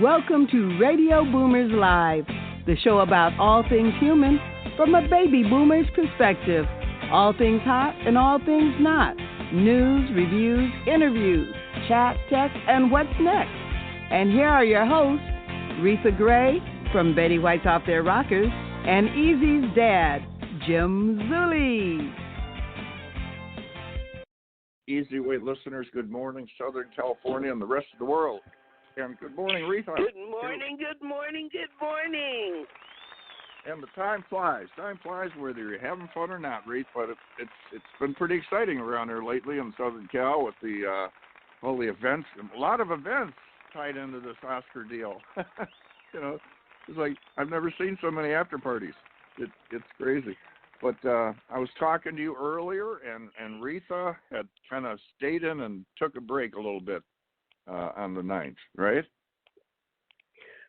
Welcome to Radio Boomers Live, the show about all things human from a baby boomer's perspective. All things hot and all things not. News, reviews, interviews, chat, text, and what's next. And here are your hosts, Retha Gray from Betty White's Off Their Rockers and Easy's dad, Jim Zuley. Easy Way listeners, good morning, Southern California and the rest of the world. And good morning, Retha. Good morning, good morning, good morning. And the time flies. Time flies whether you're having fun or not, Retha. But it's been pretty exciting around here lately in Southern Cal with the all the events, a lot of events tied into this Oscar deal. You know, it's like I've never seen so many after parties. It's crazy. But I was talking to you earlier, and Retha had kind of stayed in and took a break a little bit on the 9th, right?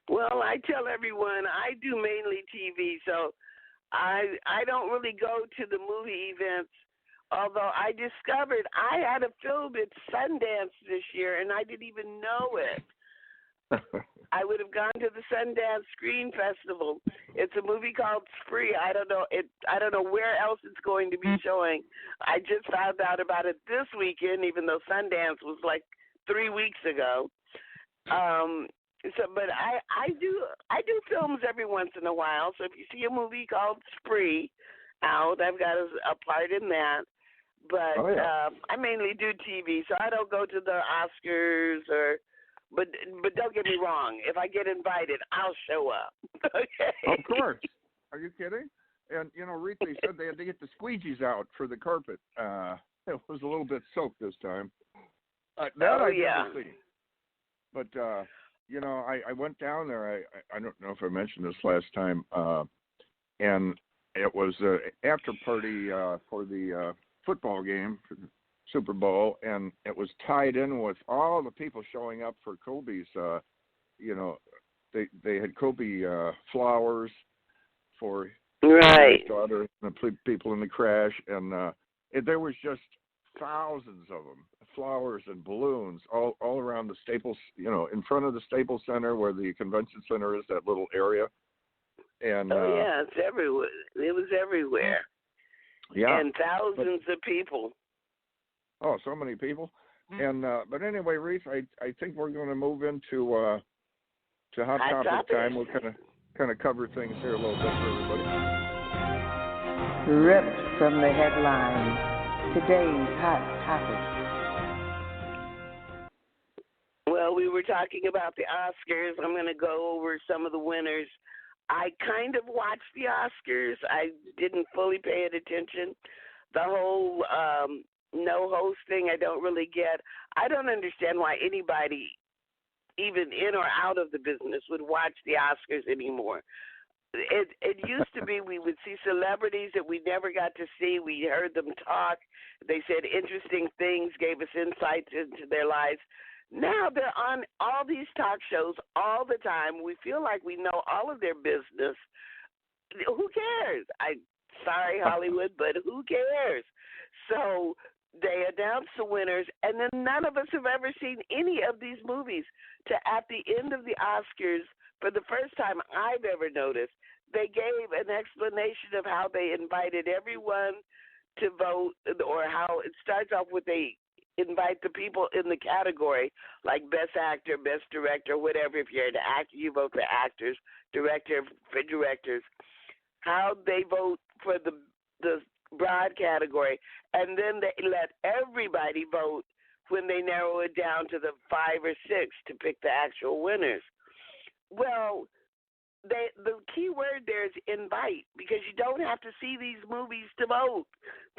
Well, I tell everyone I do mainly TV, so I don't really go to the movie events, although I discovered I had a film at Sundance this year, and I didn't even know it. I would have gone to the Sundance Screen Festival. It's a movie called Spree. I don't know where else it's going to be showing. I just found out about it this weekend, even though Sundance was like 3 weeks ago. But I do films every once in a while. So if you see a movie called Spree out, I've got a part in that. But I mainly do TV, so I don't go to the Oscars or. But don't get me wrong. If I get invited, I'll show up. Okay. Of course. Are you kidding? And you know, Rita said they had to get the squeegees out for the carpet. It was a little bit soaked this time. I've never seen. But you know, I went down there. I don't know if I mentioned this last time. And it was an after party for the football game. For the Super Bowl, and it was tied in with all the people showing up for Kobe's. You know, they had Kobe flowers for his daughter and the people in the crash, and there was just thousands of them, flowers and balloons all around the Staples. You know, in front of the Staples Center where the convention center is, that little area. And it's everywhere. It was everywhere. Yeah, and thousands of people. Oh, so many people. And but anyway, Reese, I think we're going to move into to hot topic time. We'll kind of cover things here a little bit for everybody. Ripped from the headlines. Today's hot topic. Well, we were talking about the Oscars. I'm going to go over some of the winners. I kind of watched the Oscars. I didn't fully pay it attention. The whole no hosting, I don't really get. I don't understand why anybody, even in or out of the business, would watch the Oscars anymore. It used to be we would see celebrities that we never got to see. We heard them talk. They said interesting things, gave us insights into their lives. Now they're on all these talk shows all the time. We feel like we know all of their business. Who cares? Sorry, Hollywood, but who cares? So they announce the winners, and then none of us have ever seen any of these movies. At the end of the Oscars, for the first time I've ever noticed, they gave an explanation of how they invited everyone to vote, or how it starts off with they invite the people in the category, like Best Actor, Best Director, whatever. If you're an actor, you vote for actors, director for directors. How they vote for the broad category, and then they let everybody vote when they narrow it down to the 5 or 6 to pick the actual winners. Well, the key word there is invite, because you don't have to see these movies to vote.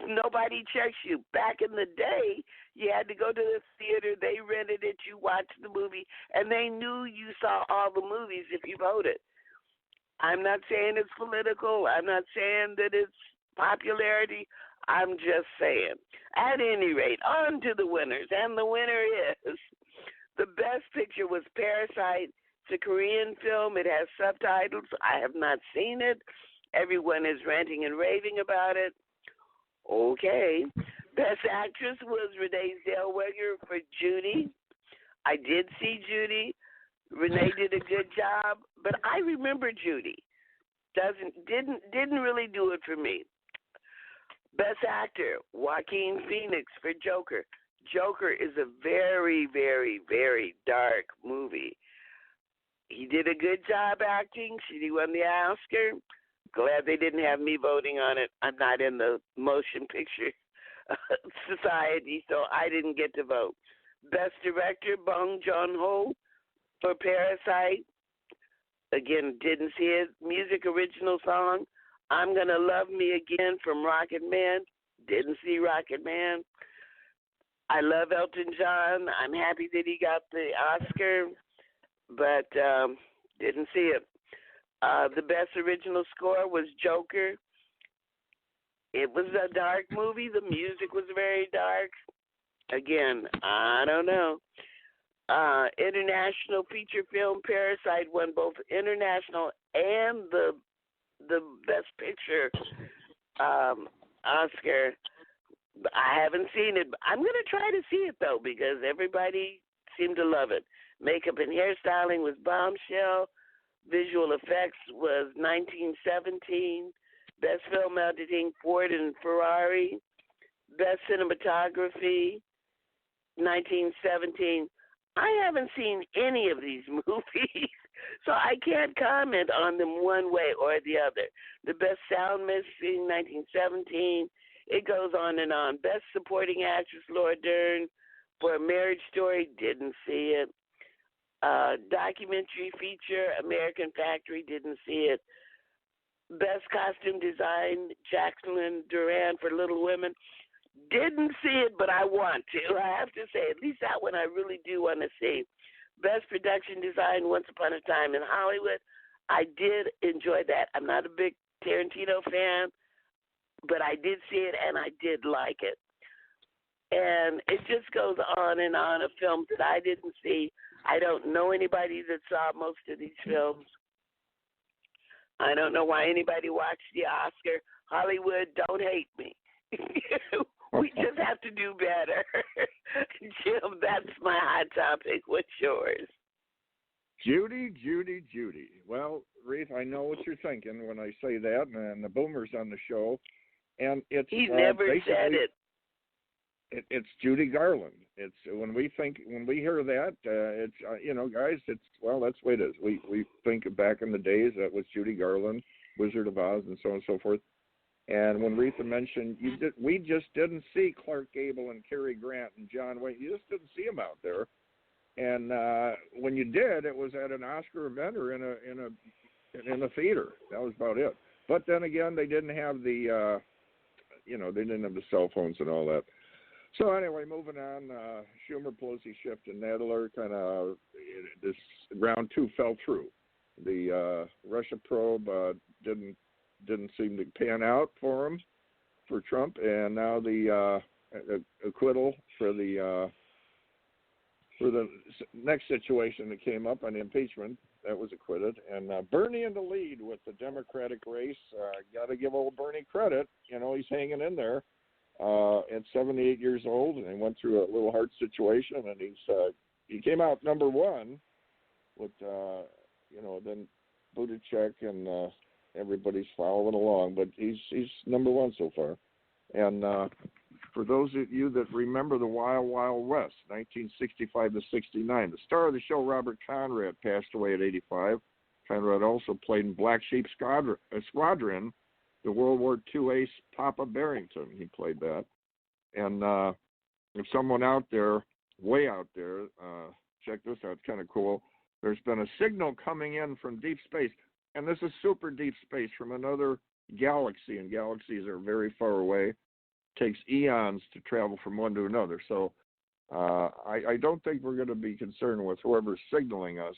Nobody checks you. Back in the day, you had to go to the theater, they rented it, you watched the movie, and they knew you saw all the movies if you voted. I'm not saying it's political. I'm not saying that it's popularity. I'm just saying. At any rate, on to the winners. And the winner is, the best picture was Parasite. It's a Korean film. It has subtitles. I have not seen it. Everyone is ranting and raving about it. Okay. Best actress was Renee Zellweger for Judy. I did see Judy. Renee did a good job, but I remember Judy. Didn't really do it for me. Best actor, Joaquin Phoenix for Joker. Joker is a very, very, very dark movie. He did a good job acting. He won the Oscar. Glad they didn't have me voting on it. I'm not in the motion picture society, so I didn't get to vote. Best director, Bong Joon-ho for Parasite. Again, didn't see it. Music original song, I'm Gonna Love Me Again from Rocket Man. Didn't see Rocket Man. I love Elton John. I'm happy that he got the Oscar, but didn't see it. The best original score was Joker. It was a dark movie. The music was very dark. Again, I don't know. International feature film, Parasite won both international and the best picture Oscar. I haven't seen it. I'm going to try to see it, though, because everybody seemed to love it. Makeup and hairstyling was Bombshell. Visual effects was 1917. Best film editing, Ford and Ferrari. Best cinematography, 1917. I haven't seen any of these movies, so I can't comment on them one way or the other. The best sound mixing, 1917. It goes on and on. Best supporting actress, Laura Dern for A Marriage Story. Didn't see it. Documentary feature, American Factory. Didn't see it. Best costume design, Jacqueline Duran for Little Women. Didn't see it, but I want to. I have to say, at least that one I really do want to see. Best production design, Once Upon a Time in Hollywood. I did enjoy that. I'm not a big Tarantino fan, but I did see it, and I did like it. And it just goes on and on of films that I didn't see. I don't know anybody that saw most of these films. I don't know why anybody watched the Oscar. Hollywood, don't hate me. We just have to do better. Jim, that's my hot topic. What's yours? Judy. Well, Reef, I know what you're thinking when I say that, and the Boomer's on the show, and it's he never said it. It's Judy Garland. It's when we hear that, it's guys. It's that's the way it is. We think back in the days that was Judy Garland, Wizard of Oz, and so on and so forth. And when Retha mentioned, we just didn't see Clark Gable and Cary Grant and John Wayne. You just didn't see them out there. And when you did, it was at an Oscar event or in a theater. That was about it. But then again, they didn't have the they didn't have the cell phones and all that. So anyway, moving on. Schumer, Pelosi shift, and Nadler kind of this round two fell through. The Russia probe didn't seem to pan out for Trump, and now the acquittal for the next situation that came up on impeachment, that was acquitted, and Bernie in the lead with the Democratic race. Got to give old Bernie credit. He's hanging in there at 78 years old, and he went through a little hard situation, and he came out number one with then Buttigieg and everybody's following along, but he's number one so far. And for those of you that remember the Wild Wild West, 1965 to 69, the star of the show, Robert Conrad, passed away at 85. Conrad also played in Black Sheep Squadron, the World War II ace Papa Barrington. He played that. And if someone out there, way out there, check this out, it's kind of cool. There's been a signal coming in from deep space. And this is super deep space from another galaxy, and galaxies are very far away. It takes eons to travel from one to another. So I don't think we're going to be concerned with whoever's signaling us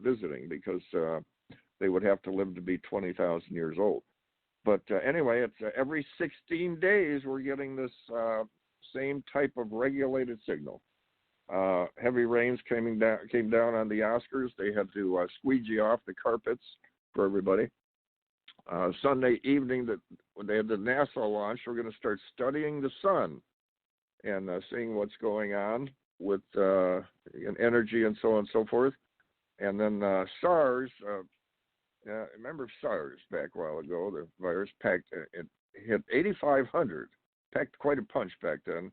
visiting, because they would have to live to be 20,000 years old. But anyway, it's every 16 days we're getting this same type of regulated signal. Heavy rains came down on the Oscars. They had to squeegee off the carpets for everybody. Sunday evening, when they had the NASA launch, we're going to start studying the sun and seeing what's going on with energy and so on and so forth. And then SARS, remember SARS back a while ago, the virus it hit 8,500, packed quite a punch back then,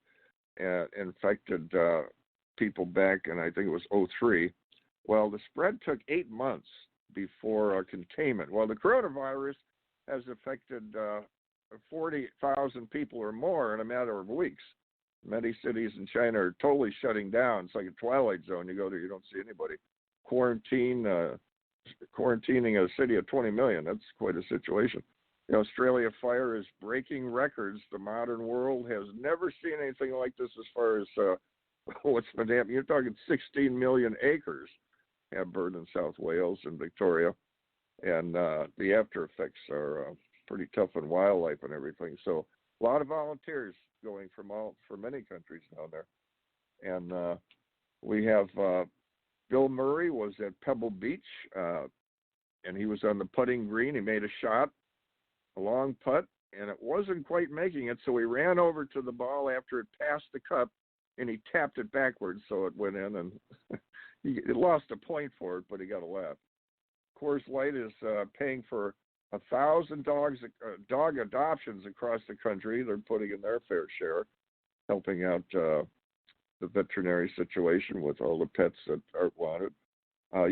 infected people back, and I think it was 2003. Well, the spread took 8 months before containment. Well, the coronavirus has affected 40,000 people or more in a matter of weeks. Many cities in China are totally shutting down. It's like a twilight zone. You go there, you don't see anybody. Quarantining a city of 20 million, that's quite a situation. The Australia fire is breaking records. The modern world has never seen anything like this as far as what's been happening. You're talking 16 million acres have burned in South Wales and Victoria, and the after effects are pretty tough on wildlife and everything. So a lot of volunteers going from many countries down there. And we have Bill Murray was at Pebble Beach, and he was on the putting green. He made a shot, a long putt, and it wasn't quite making it, so he ran over to the ball after it passed the cup, and he tapped it backwards, so it went in, and he lost a point for it, but he got a laugh. Coors Light is paying for 1,000 dog adoptions across the country. They're putting in their fair share, helping out the veterinary situation with all the pets that aren't wanted.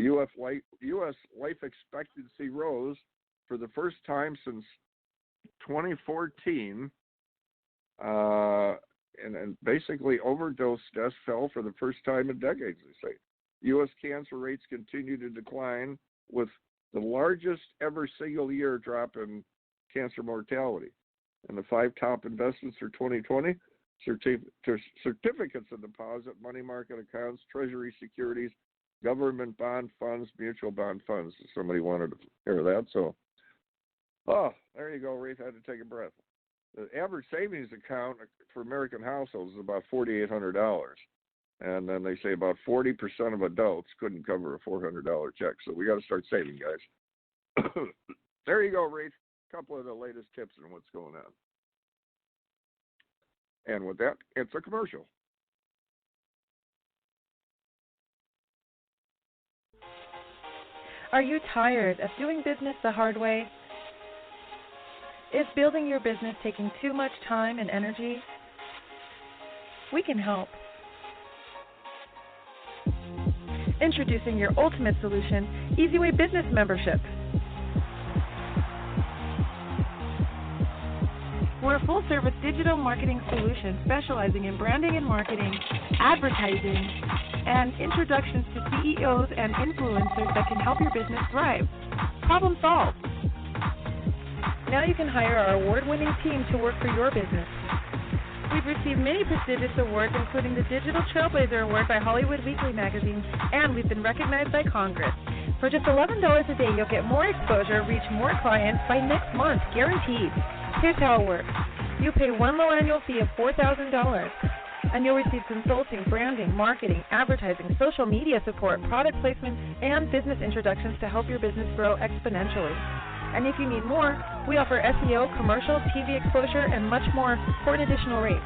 U.S. life expectancy rose for the first time since 2014, and basically overdose deaths fell for the first time in decades, they say. U.S. cancer rates continue to decline, with the largest ever single year drop in cancer mortality. And the 5 top investments for 2020, certificates of deposit, money market accounts, treasury securities, government bond funds, mutual bond funds. Somebody wanted to hear that. So, there you go, Reef. I had to take a breath. The average savings account for American households is about $4,800. And then they say about 40% of adults couldn't cover a $400 check. So we got to start saving, guys. There you go, Reef. A couple of the latest tips on what's going on. And with that, it's a commercial. Are you tired of doing business the hard way? Is building your business taking too much time and energy? We can help. Introducing your ultimate solution, EasyWay Business Membership. We're a full-service digital marketing solution specializing in branding and marketing, advertising, and introductions to CEOs and influencers that can help your business thrive. Problem solved. Now you can hire our award-winning team to work for your business. We've received many prestigious awards, including the Digital Trailblazer Award by Hollywood Weekly magazine, and we've been recognized by Congress. For just $11 a day, you'll get more exposure, reach more clients by next month, guaranteed. Here's how it works. You pay one low annual fee of $4,000, and you'll receive consulting, branding, marketing, advertising, social media support, product placement, and business introductions to help your business grow exponentially. And if you need more, we offer SEO, commercial, TV exposure, and much more for an additional rate.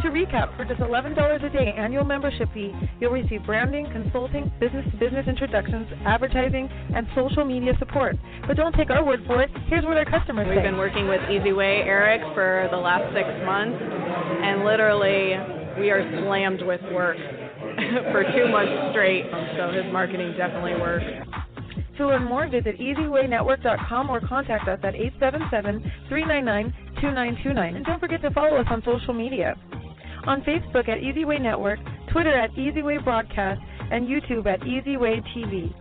To recap, for just $11 a day annual membership fee, you'll receive branding, consulting, business-to-business introductions, advertising, and social media support. But don't take our word for it. Here's what our customers say. We've been working with EasyWay, Eric, for the last 6 months, and literally we are slammed with work for 2 months straight, so his marketing definitely works. To learn more, visit EasyWayNetwork.com or contact us at 877-399-2929. And don't forget to follow us on social media. On Facebook at EasyWay Network, Twitter at EasyWay Broadcast, and YouTube at EasyWay TV.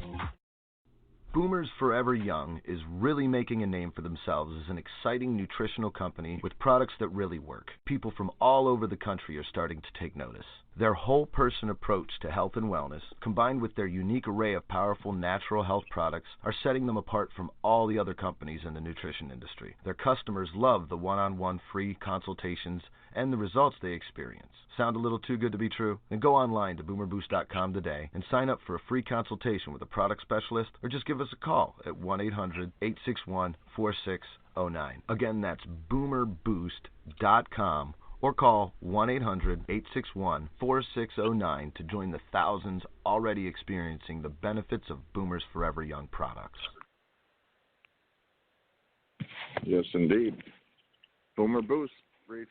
Boomers Forever Young is really making a name for themselves as an exciting nutritional company with products that really work. People from all over the country are starting to take notice. Their whole-person approach to health and wellness, combined with their unique array of powerful natural health products, are setting them apart from all the other companies in the nutrition industry. Their customers love the one-on-one free consultations and the results they experience. Sound a little too good to be true? Then go online to boomerboost.com today and sign up for a free consultation with a product specialist, or just give us a call at 1-800-861-4609. Again, that's boomerboost.com, or call 1-800-861-4609 to join the thousands already experiencing the benefits of Boomers Forever Young products. Yes, indeed. Boomer Boost, Reef.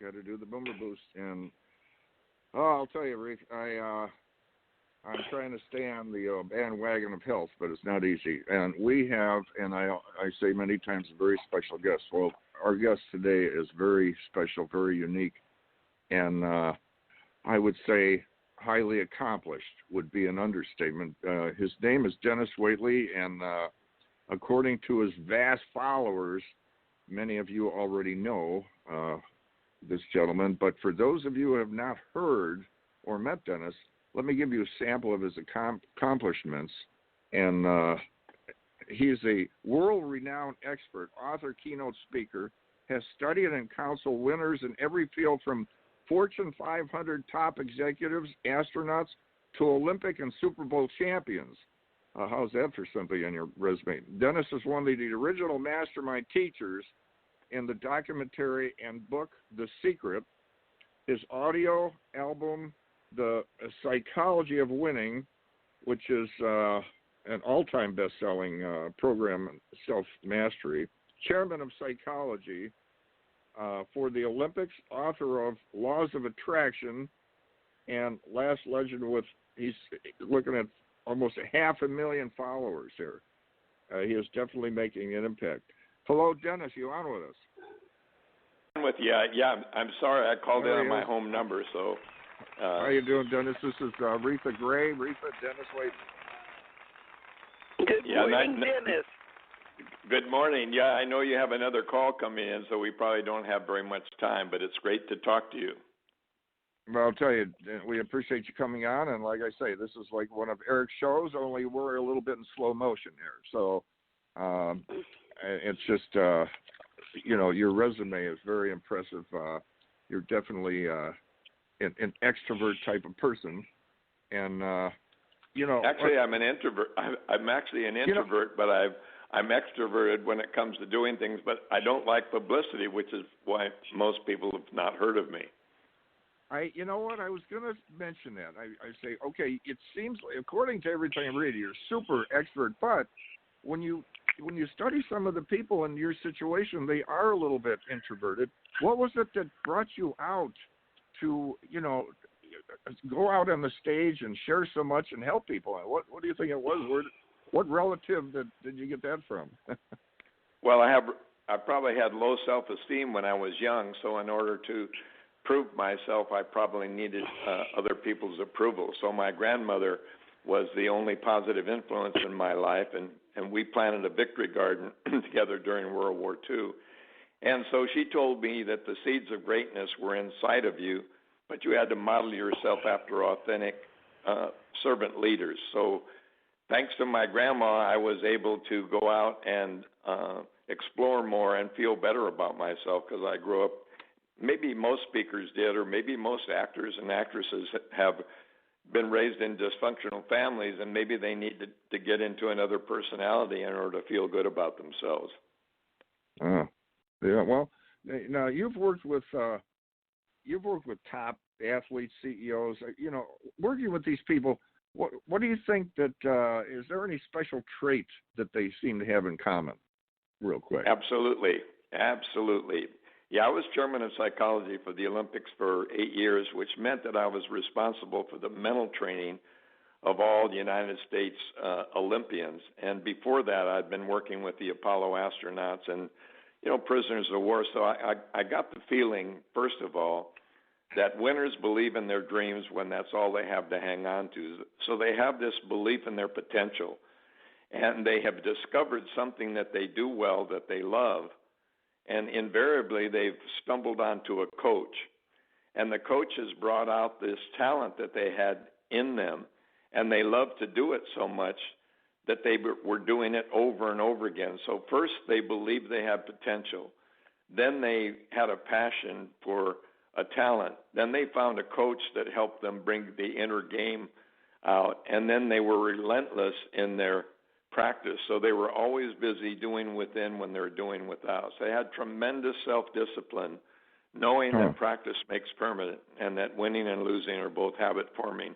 Got to do the Boomer Boost. And, I'll tell you, Reef, I'm trying to stay on the bandwagon of health, but it's not easy. And we have, and I say many times, a very special guest. Well, our guest today is very special, very unique, and I would say highly accomplished would be an understatement. His name is Denis Waitley, and according to his vast followers, many of you already know this gentleman. But for those of you who have not heard or met Denis, let me give you a sample of his accomplishments. And he is a world-renowned expert, author, keynote speaker, has studied and counseled winners in every field from Fortune 500 top executives, astronauts, to Olympic and Super Bowl champions. How's that for something on your resume? Denis is one of the original mastermind teachers in the documentary and book The Secret. His audio album, The Psychology of Winning, which is an all-time best-selling program, Self-Mastery, chairman of psychology for the Olympics, author of Laws of Attraction, and last legend with, he's looking at almost 500,000 followers here. He is definitely making an impact. Hello, Denis, you on with us? With you. Yeah, I'm sorry I called in on my home number, so... How you doing, Denis? This is Retha Gray, Denis Waitley. Good morning, Denis. Good morning. Yeah, I know you have another call coming in, so we probably don't have very much time, but it's great to talk to you. Well, I'll tell you, we appreciate you coming on, and like I say, this is like one of Eric's shows, only we're a little bit in slow motion here. So it's just, your resume is very impressive. You're definitely... an extrovert type of person, and Actually, I'm an introvert. I'm actually an introvert, but I'm extroverted when it comes to doing things. But I don't like publicity, which is why most people have not heard of me. You know what? I was going to mention that. I say, okay, it seems, according to everything I read, you're super expert, but when you study some of the people in your situation, they are a little bit introverted. What was it that brought you out to, go out on the stage and share so much and help people? What do you think it was? What relative did you get that from? Well, I probably had low self-esteem when I was young, so in order to prove myself, I probably needed other people's approval. So my grandmother was the only positive influence in my life, and we planted a victory garden together during World War II. And so she told me that the seeds of greatness were inside of you, but you had to model yourself after authentic servant leaders. So thanks to my grandma, I was able to go out and explore more and feel better about myself, because I grew up, maybe most speakers did, or maybe most actors and actresses have been raised in dysfunctional families, and maybe they need to get into another personality in order to feel good about themselves. Yeah, well, now you've worked with top athletes, CEOs. Working with these people, what do you think that is there any special trait that they seem to have in common? Real quick. Absolutely. Yeah, I was chairman of psychology for the Olympics for 8 years, which meant that I was responsible for the mental training of all the United States Olympians. And before that, I'd been working with the Apollo astronauts and prisoners of war. So I got the feeling, first of all, that winners believe in their dreams when that's all they have to hang on to. So they have this belief in their potential, and they have discovered something that they do well, that they love, and invariably they've stumbled onto a coach, and the coach has brought out this talent that they had in them, and they love to do it so much that they were doing it over and over again. So first they believed they had potential. Then they had a passion for a talent. Then they found a coach that helped them bring the inner game out. And then they were relentless in their practice. So they were always busy doing within when they were doing without. So they had tremendous self-discipline knowing that practice makes permanent and that winning and losing are both habit forming.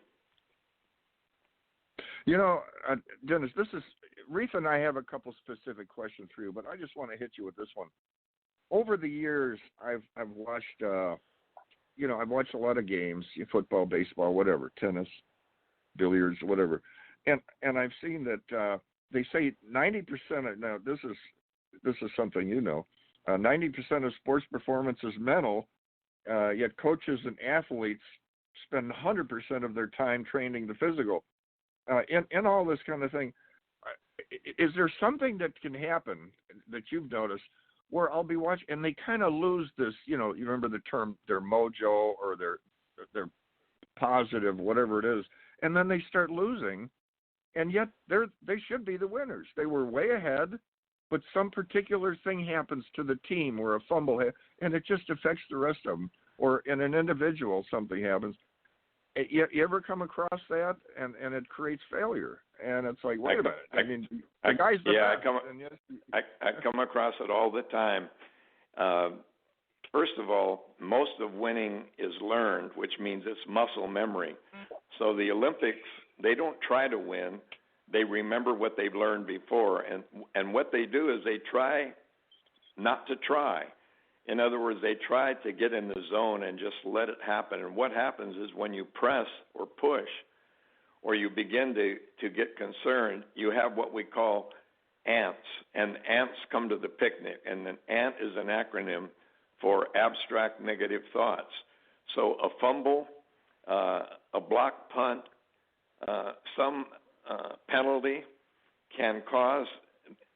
You know, Dennis, Reef and I have a couple specific questions for you, but I just want to hit you with this one. Over the years, I've watched, I've watched a lot of games, football, baseball, whatever, tennis, billiards, whatever, and I've seen that they say 90% of, now this is something 90% of sports performance is mental, yet coaches and athletes spend 100% of their time training the physical. In all this kind of thing, is there something that can happen that you've noticed where I'll be watching and they kind of lose this, you remember the term, their mojo or their positive, whatever it is, and then they start losing, and yet they should be the winners. They were way ahead, but some particular thing happens to the team or a fumble, and it just affects the rest of them, or in an individual something happens. You ever come across that, and it creates failure? And it's like, wait a minute. The guy's the best. I come across it all the time. First of all, most of winning is learned, which means it's muscle memory. So the Olympics, they don't try to win. They remember what they've learned before. And what they do is they try not to try. In other words, they try to get in the zone and just let it happen. And what happens is when you press or push or you begin to get concerned, you have what we call ants. And ants come to the picnic. And an ANT is an acronym for abstract negative thoughts. So a fumble, a block punt, some penalty can cause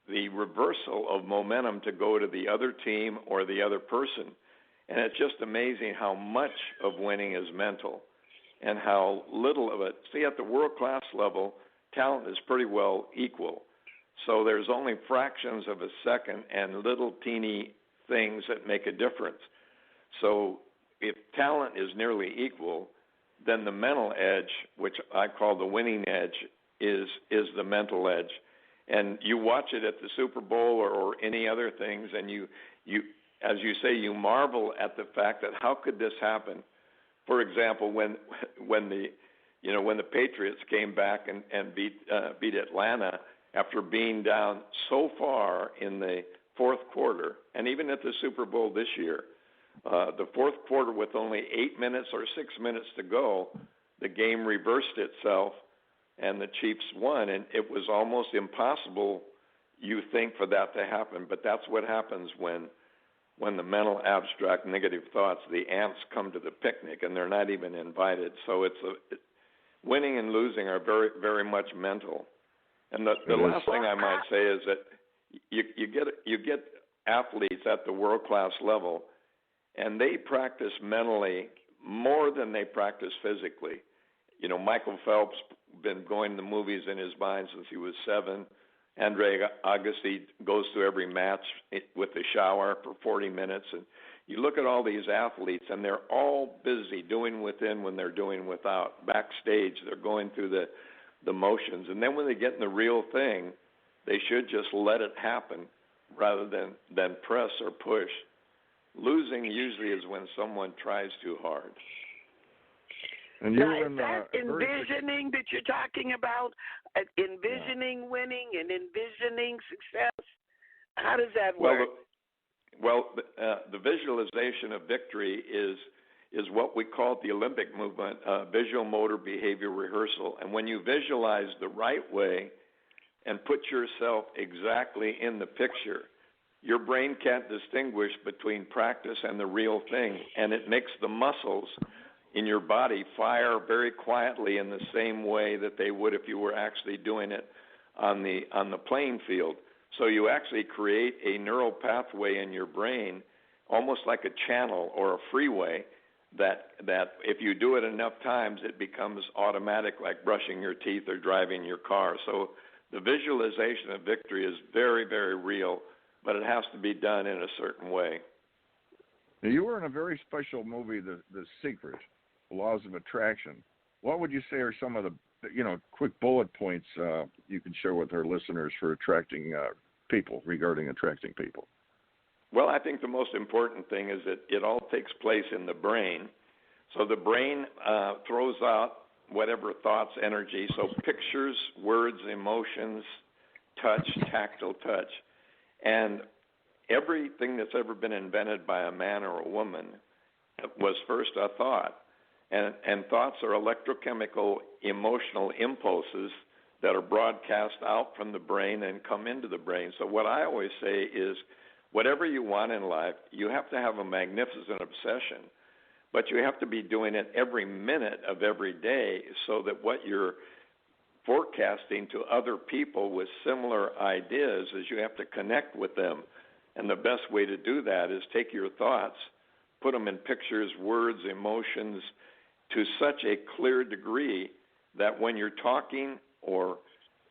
the reversal of momentum to go to the other team or the other person. And it's just amazing how much of winning is mental and how little of it. See, at the world-class level, talent is pretty well equal. So there's only fractions of a second and little teeny things that make a difference. So if talent is nearly equal, then the mental edge, which I call the winning edge, is the mental edge. And you watch it at the Super Bowl or any other things, and you, as you say, you marvel at the fact that how could this happen? For example, when the Patriots came back and beat Atlanta after being down so far in the fourth quarter, and even at the Super Bowl this year, the fourth quarter with only 8 minutes or 6 minutes to go, the game reversed itself. And the Chiefs won, and it was almost impossible, you think, for that to happen. But that's what happens when the mental abstract negative thoughts, the ants come to the picnic, and they're not even invited. So winning and losing are very, very much mental. And the last thing I might say is that you get athletes at the world-class level, and they practice mentally more than they practice physically. Michael Phelps been going to the movies in his mind since he was 7. Andre Agassi goes through every match with the shower for 40 minutes. And you look at all these athletes, and they're all busy doing within when they're doing without. Backstage, they're going through the motions. And then when they get in the real thing, they should just let it happen rather than press or push. Losing usually is when someone tries too hard. And now, is that envisioning that you're talking about? Envisioning winning and envisioning success? How does that work? The visualization of victory is what we call the Olympic movement, visual motor behavior rehearsal. And when you visualize the right way and put yourself exactly in the picture, your brain can't distinguish between practice and the real thing, and it makes the muscles in your body fire very quietly in the same way that they would if you were actually doing it on the playing field. So you actually create a neural pathway in your brain, almost like a channel or a freeway, that if you do it enough times, it becomes automatic, like brushing your teeth or driving your car. So the visualization of victory is very, very real, but it has to be done in a certain way. Now, you were in a very special movie, The Secret, Laws of Attraction. What would you say are some of the quick bullet points you can share with our listeners for attracting people, regarding attracting people? Well, I think the most important thing is that it all takes place in the brain. So the brain throws out whatever thoughts, energy, so pictures, words, emotions, touch, tactile touch. And everything that's ever been invented by a man or a woman was first a thought. And thoughts are electrochemical, emotional impulses that are broadcast out from the brain and come into the brain. So what I always say is, whatever you want in life, you have to have a magnificent obsession, but you have to be doing it every minute of every day so that what you're forecasting to other people with similar ideas is you have to connect with them. And the best way to do that is take your thoughts, put them in pictures, words, emotions, to such a clear degree that when you're talking or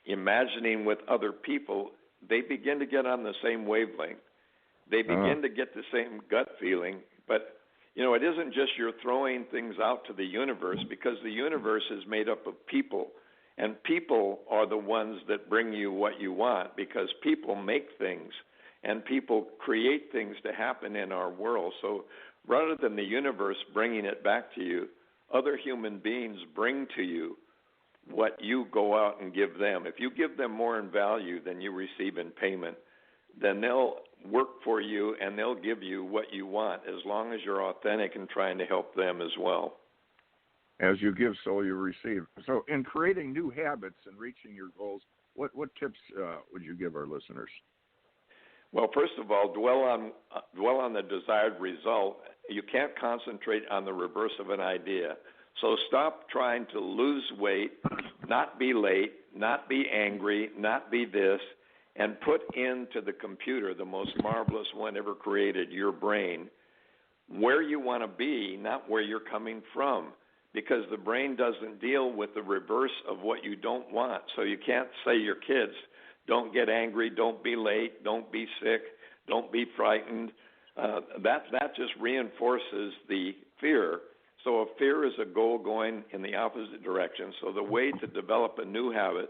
imagining with other people, they begin to get on the same wavelength. They begin to get the same gut feeling. But, it isn't just you're throwing things out to the universe, because the universe is made up of people. And people are the ones that bring you what you want, because people make things and people create things to happen in our world. So rather than the universe bringing it back to you, other human beings bring to you what you go out and give them. If you give them more in value than you receive in payment, then they'll work for you and they'll give you what you want, as long as you're authentic and trying to help them as well. As you give, so you receive. So in creating new habits and reaching your goals, what tips would you give our listeners? Well, first of all, dwell on the desired result. You can't concentrate on the reverse of an idea. So stop trying to lose weight, not be late, not be angry, not be this, and put into the computer, the most marvelous one ever created, your brain, where you want to be, not where you're coming from, because the brain doesn't deal with the reverse of what you don't want. So you can't say your kids, don't get angry, don't be late, don't be sick, don't be frightened. That just reinforces the fear. So a fear is a goal going in the opposite direction. So the way to develop a new habit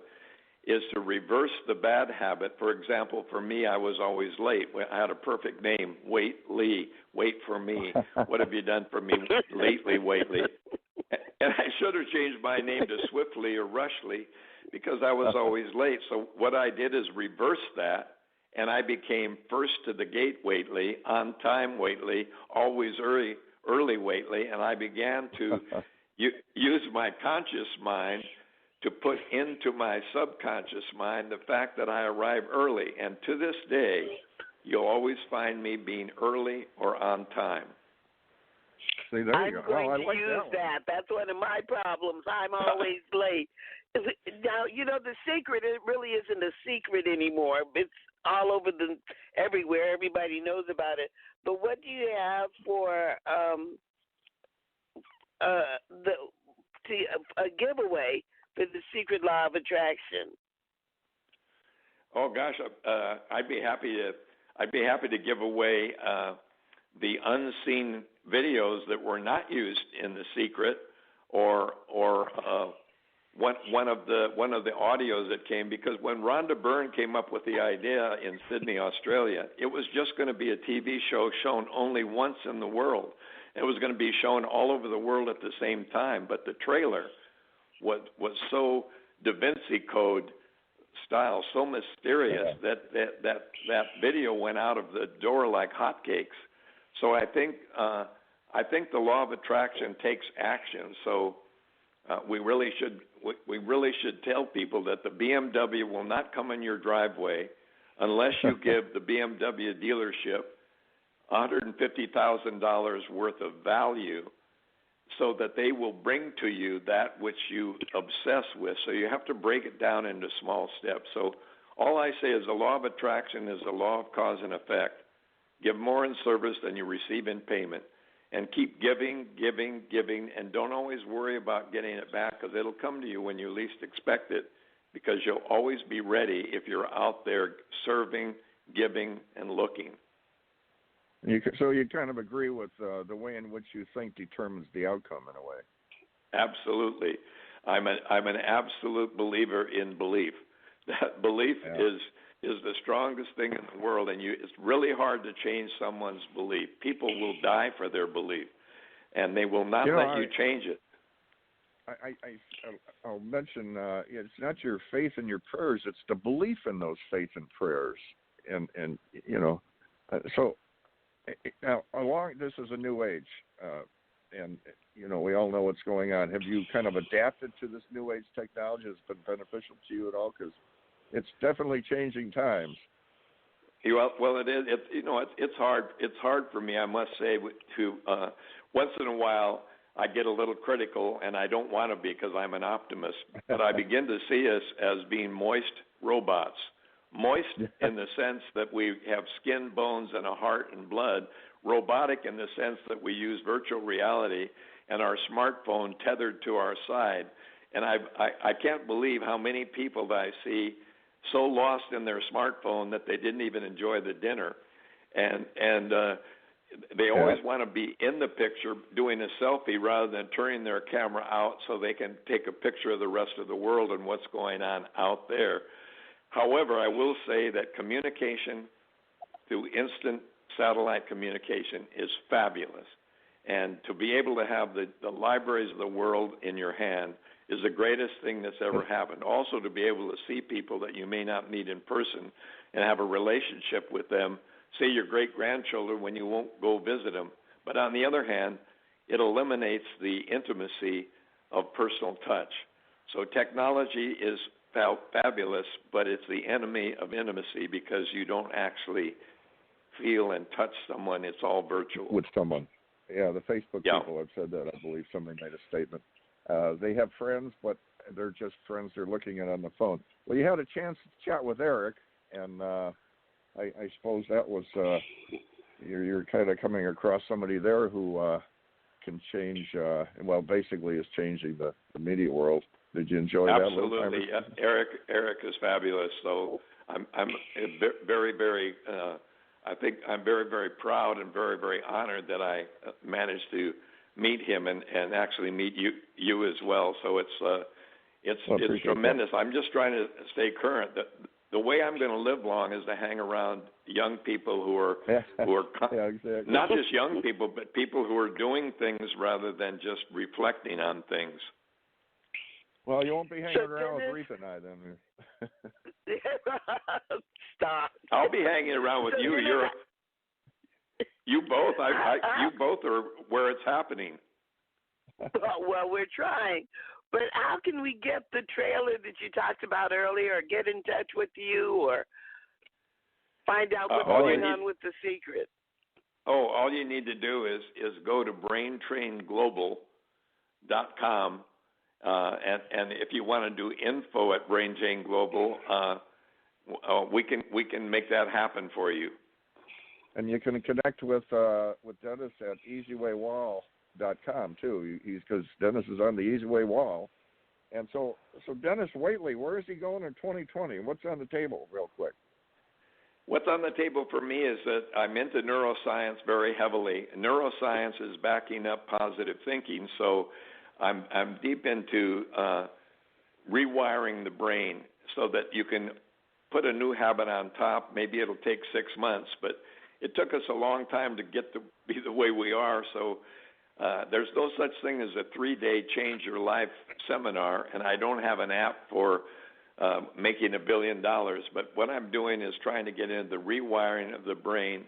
is to reverse the bad habit. For example, for me, I was always late. I had a perfect name, Waitley, wait for me. What have you done for me lately, Waitley? And I should have changed my name to Swiftly or Rushly, because I was always late. So what I did is reverse that, and I became first to the gate Waitley, on time Waitley, always early Waitley, and I began to use my conscious mind to put into my subconscious mind the fact that I arrive early. And to this day, you'll always find me being early or on time. See, there you go. I'm going to use that. That's one of my problems. I'm always late. Now, the secret, it really isn't a secret anymore. It's all over everywhere. Everybody knows about it. But what do you have for a giveaway for the secret law of attraction? Oh gosh, I'd be happy to give away the unseen videos that were not used in the secret, or one of the audios that came, because when Rhonda Byrne came up with the idea in Sydney, Australia, it was just going to be a TV show shown only once in the world. It was going to be shown all over the world at the same time, but the trailer was so Da Vinci Code style, so mysterious that video went out of the door like hotcakes. So I think the law of attraction takes action. So we really should tell people that the BMW will not come in your driveway unless you give the BMW dealership $150,000 worth of value, so that they will bring to you that which you obsess with. So you have to break it down into small steps. So all I say is the law of attraction is the law of cause and effect. Give more in service than you receive in payment. And keep giving, and don't always worry about getting it back, because it'll come to you when you least expect it, because you'll always be ready if you're out there serving, giving, and looking. So you kind of agree with the way in which you think determines the outcome, in a way. Absolutely. I'm an absolute believer in belief. That belief is is the strongest thing in the world, and it's really hard to change someone's belief. People will die for their belief, and they will not let you change it. I'll mention it's not your faith in your prayers; it's the belief in those faith and prayers, and so now this is a new age, and we all know what's going on. Have you kind of adapted to this new age technology? Has it been beneficial to you at all? Because it's definitely changing times. Well, it is. It's hard. It's hard for me, I must say, to once in a while I get a little critical, and I don't want to be because I'm an optimist. But I begin to see us as being moist robots. Moist in the sense that we have skin, bones, and a heart and blood. Robotic in the sense that we use virtual reality and our smartphone tethered to our side. And I can't believe how many people that I see so lost in their smartphone that they didn't even enjoy the dinner. And they always want to be in the picture doing a selfie rather than turning their camera out so they can take a picture of the rest of the world and what's going on out there. However, I will say that communication through instant satellite communication is fabulous. And to be able to have the libraries of the world in your hand is the greatest thing that's ever happened. Also, to be able to see people that you may not meet in person and have a relationship with them, say your great-grandchildren when you won't go visit them. But on the other hand, it eliminates the intimacy of personal touch. So technology is fabulous, but it's the enemy of intimacy because you don't actually feel and touch someone. It's all virtual. With someone. Yeah, the Facebook people have said that. I believe somebody made a statement. They have friends, but they're just friends they're looking at on the phone. Well, you had a chance to chat with Eric, and I suppose that was you're kind of coming across somebody there who can change, basically is changing the media world. Did you enjoy that? Absolutely. Eric is fabulous. So I'm very, very, I think I'm very, very proud and very, very honored that I managed to meet him and actually meet you as well. So it's tremendous. I'm just trying to stay current. The way I'm going to live long is to hang around young people who are exactly. Not just young people, but people who are doing things rather than just reflecting on things. Well, you won't be hanging around with Reef and I then. Stop. I'll be hanging around with you. You both. You both are where it's happening. Well, we're trying. But how can we get the trailer that you talked about earlier, or get in touch with you, or find out what's going on with the secret? All you need to do is go to braintrainglobal.com, and if you want to do info at Brain Train Global, we can make that happen for you. And you can connect with Dennis at easywaywall.com too. Because Dennis is on the Easy Way Wall, and so Denis Waitley, where is he going in 2020? What's on the table, real quick? What's on the table for me is that I'm into neuroscience very heavily. Neuroscience is backing up positive thinking, so I'm deep into rewiring the brain so that you can put a new habit on top. Maybe it'll take 6 months, but it took us a long time to get to be the way we are. So there's no such thing as a 3-day change your life seminar, and I don't have an app for making $1 billion. But what I'm doing is trying to get into the rewiring of the brain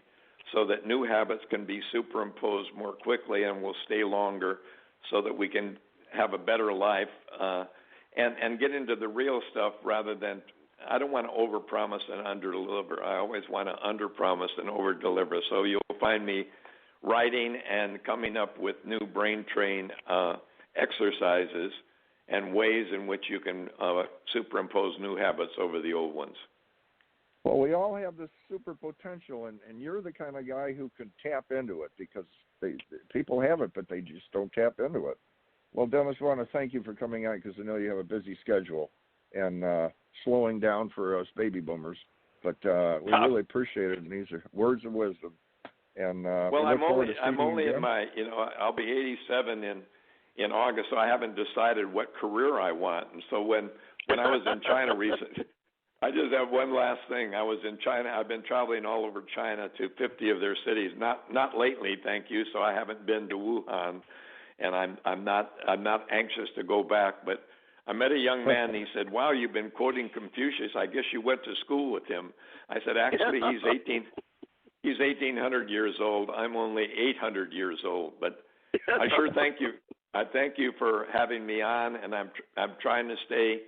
so that new habits can be superimposed more quickly and will stay longer so that we can have a better life and get into the real stuff rather than I don't want to overpromise and underdeliver. I always want to underpromise and overdeliver. So you'll find me writing and coming up with new brain train exercises and ways in which you can superimpose new habits over the old ones. Well, we all have this super potential, and you're the kind of guy who can tap into it because people have it, but they just don't tap into it. Well, Dennis, I want to thank you for coming on because I know you have a busy schedule and slowing down for us baby boomers. But we really appreciate it, and these are words of wisdom. And well, I'm only in my, I'll be 87 in August, so I haven't decided what career I want. And so when I was in China recently, I just have one last thing. I was in China. I've been traveling all over China to 50 of their cities. Not lately, thank you. So I haven't been to Wuhan, and I'm not anxious to go back. But I met a young man, and he said, "Wow, you've been quoting Confucius. I guess you went to school with him." I said, "Actually, he's 1,800 years old. I'm only 800 years old." But I sure thank you. I thank you for having me on, and I'm trying to stay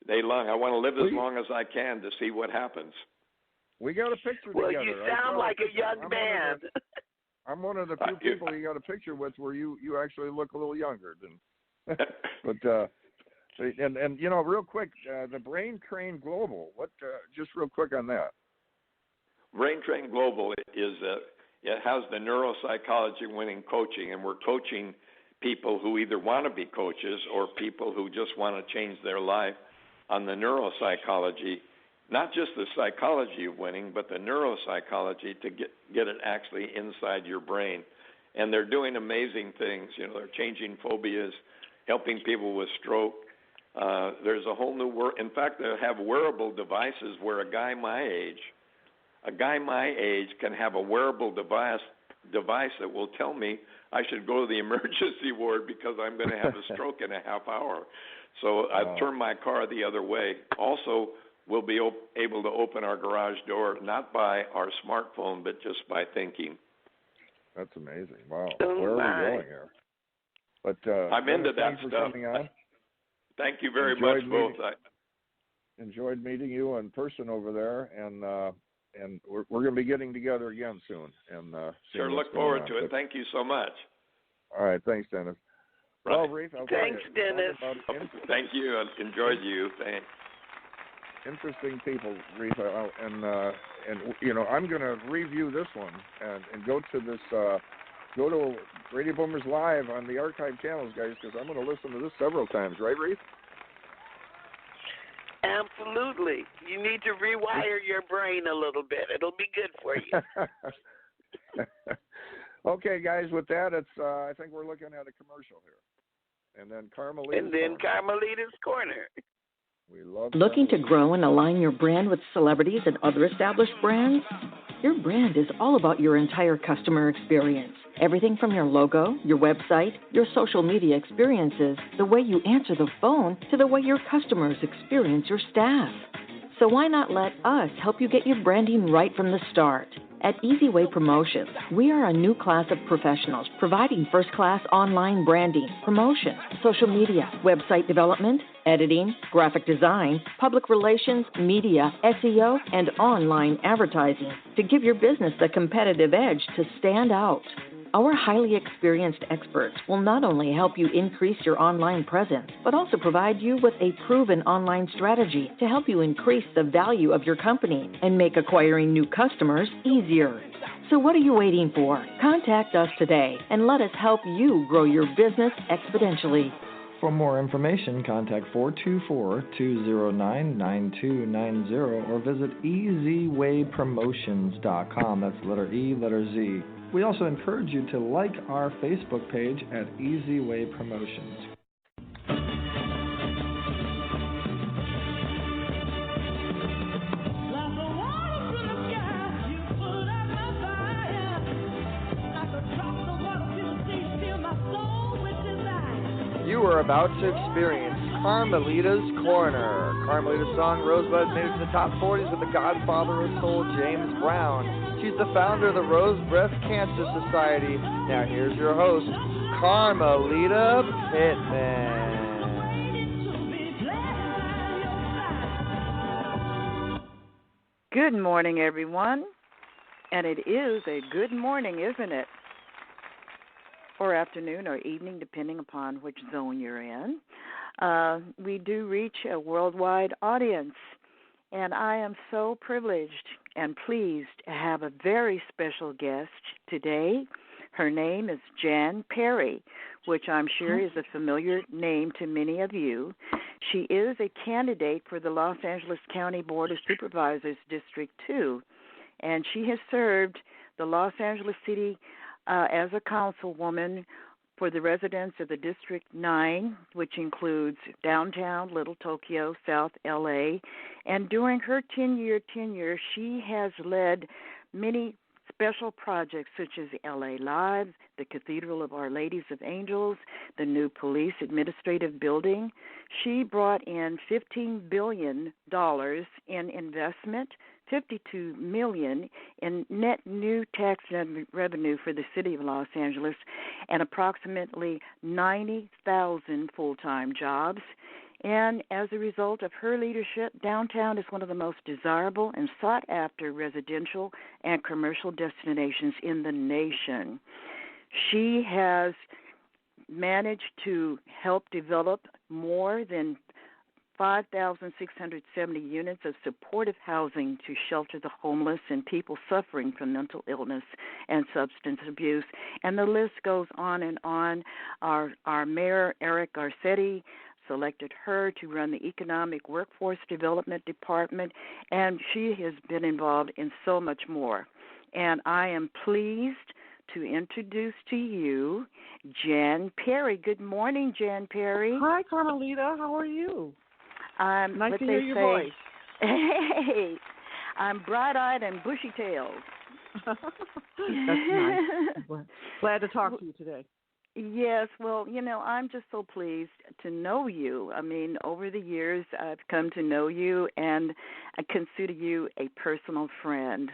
long. I want to live as long as I can to see what happens. We got a picture well, together. You sound like a young man. I'm one of the few people you got a picture with where you actually look a little younger than. But and you know, real quick, the Brain Train Global. What? Just real quick on that. Brain Train Global is it has the neuropsychology winning coaching, and we're coaching people who either want to be coaches or people who just want to change their life on the neuropsychology, not just the psychology of winning, but the neuropsychology to get it actually inside your brain. And they're doing amazing things. You know, they're changing phobias, helping people with stroke. There's a whole new world. In fact, they have wearable devices where a guy my age can have a wearable device that will tell me I should go to the emergency ward because I'm going to have a stroke in a half hour. So I've turned my car the other way. Also, we'll be able to open our garage door not by our smartphone, but just by thinking. That's amazing. Wow. Where are we going here? But I'm into that stuff. Thank you very much, both. Enjoyed meeting you in person over there, and we're going to be getting together again soon. And sure, look forward to it. Thank you so much. All right, thanks, Dennis. Right. Well, Reef, thanks, Dennis. Thank you. I enjoyed you. Thanks. Interesting people, Reef, and you know, I'm going to review this one and go to this. Go to Radio Boomers Live on the archive channels, guys, because I'm going to listen to this several times. Right, Reef? Absolutely. You need to rewire your brain a little bit. It'll be good for you. Okay, guys, with that, it's I think we're looking at a commercial here. And then Carmelita's Corner. We love Looking to grow and align your brand with celebrities and other established brands? Your brand is all about your entire customer experience. Everything from your logo, your website, your social media experiences, the way you answer the phone, to the way your customers experience your staff. So why not let us help you get your branding right from the start? At Easy Way Promotions, we are a new class of professionals providing first-class online branding, promotion, social media, website development, editing, graphic design, public relations, media, SEO, and online advertising to give your business the competitive edge to stand out. Our highly experienced experts will not only help you increase your online presence, but also provide you with a proven online strategy to help you increase the value of your company and make acquiring new customers easier. So what are you waiting for? Contact us today and let us help you grow your business exponentially. For more information, contact 424-209-9290 or visit easywaypromotions.com. That's letter E, letter Z. We also encourage you to like our Facebook page at Easy Way Promotions. You are about to experience Carmelita's Corner. Carmelita's song Rosebud made it to the top 40s with the godfather of soul, James Brown. She's the founder of the Rose Breast Cancer Society. Now here's your host, Carmelita Pittman. Good morning, everyone. And it is a good morning, isn't it? Or afternoon or evening, depending upon which zone you're in. We do reach a worldwide audience, and I am so privileged and pleased to have a very special guest today. Her name is Jan Perry, which I'm sure is a familiar name to many of you. She is a candidate for the Los Angeles County Board of Supervisors, District 2, and she has served the Los Angeles City as a councilwoman for the residents of the District 9, which includes downtown Little Tokyo, South LA. And during her 10-year tenure, she has led many special projects such as LA Live, the Cathedral of Our Ladies of Angels, the new police administrative building. She brought in $15 billion in investment, $52 million in net new tax revenue for the city of Los Angeles, and approximately 90,000 full-time jobs. And as a result of her leadership, downtown is one of the most desirable and sought-after residential and commercial destinations in the nation. She has managed to help develop more than 5,670 units of supportive housing to shelter the homeless and people suffering from mental illness and substance abuse. And the list goes on and on. Our mayor, Eric Garcetti, selected her to run the Economic Workforce Development Department, and she has been involved in so much more. And I am pleased to introduce to you Jan Perry. Good morning, Jan Perry. Hi, Carmelita. How are you? Nice to hear your voice. Hey, I'm bright-eyed and bushy-tailed. That's nice. Glad to talk to you today. Yes, well, I'm just so pleased to know you. I mean, over the years, I've come to know you, and I consider you a personal friend.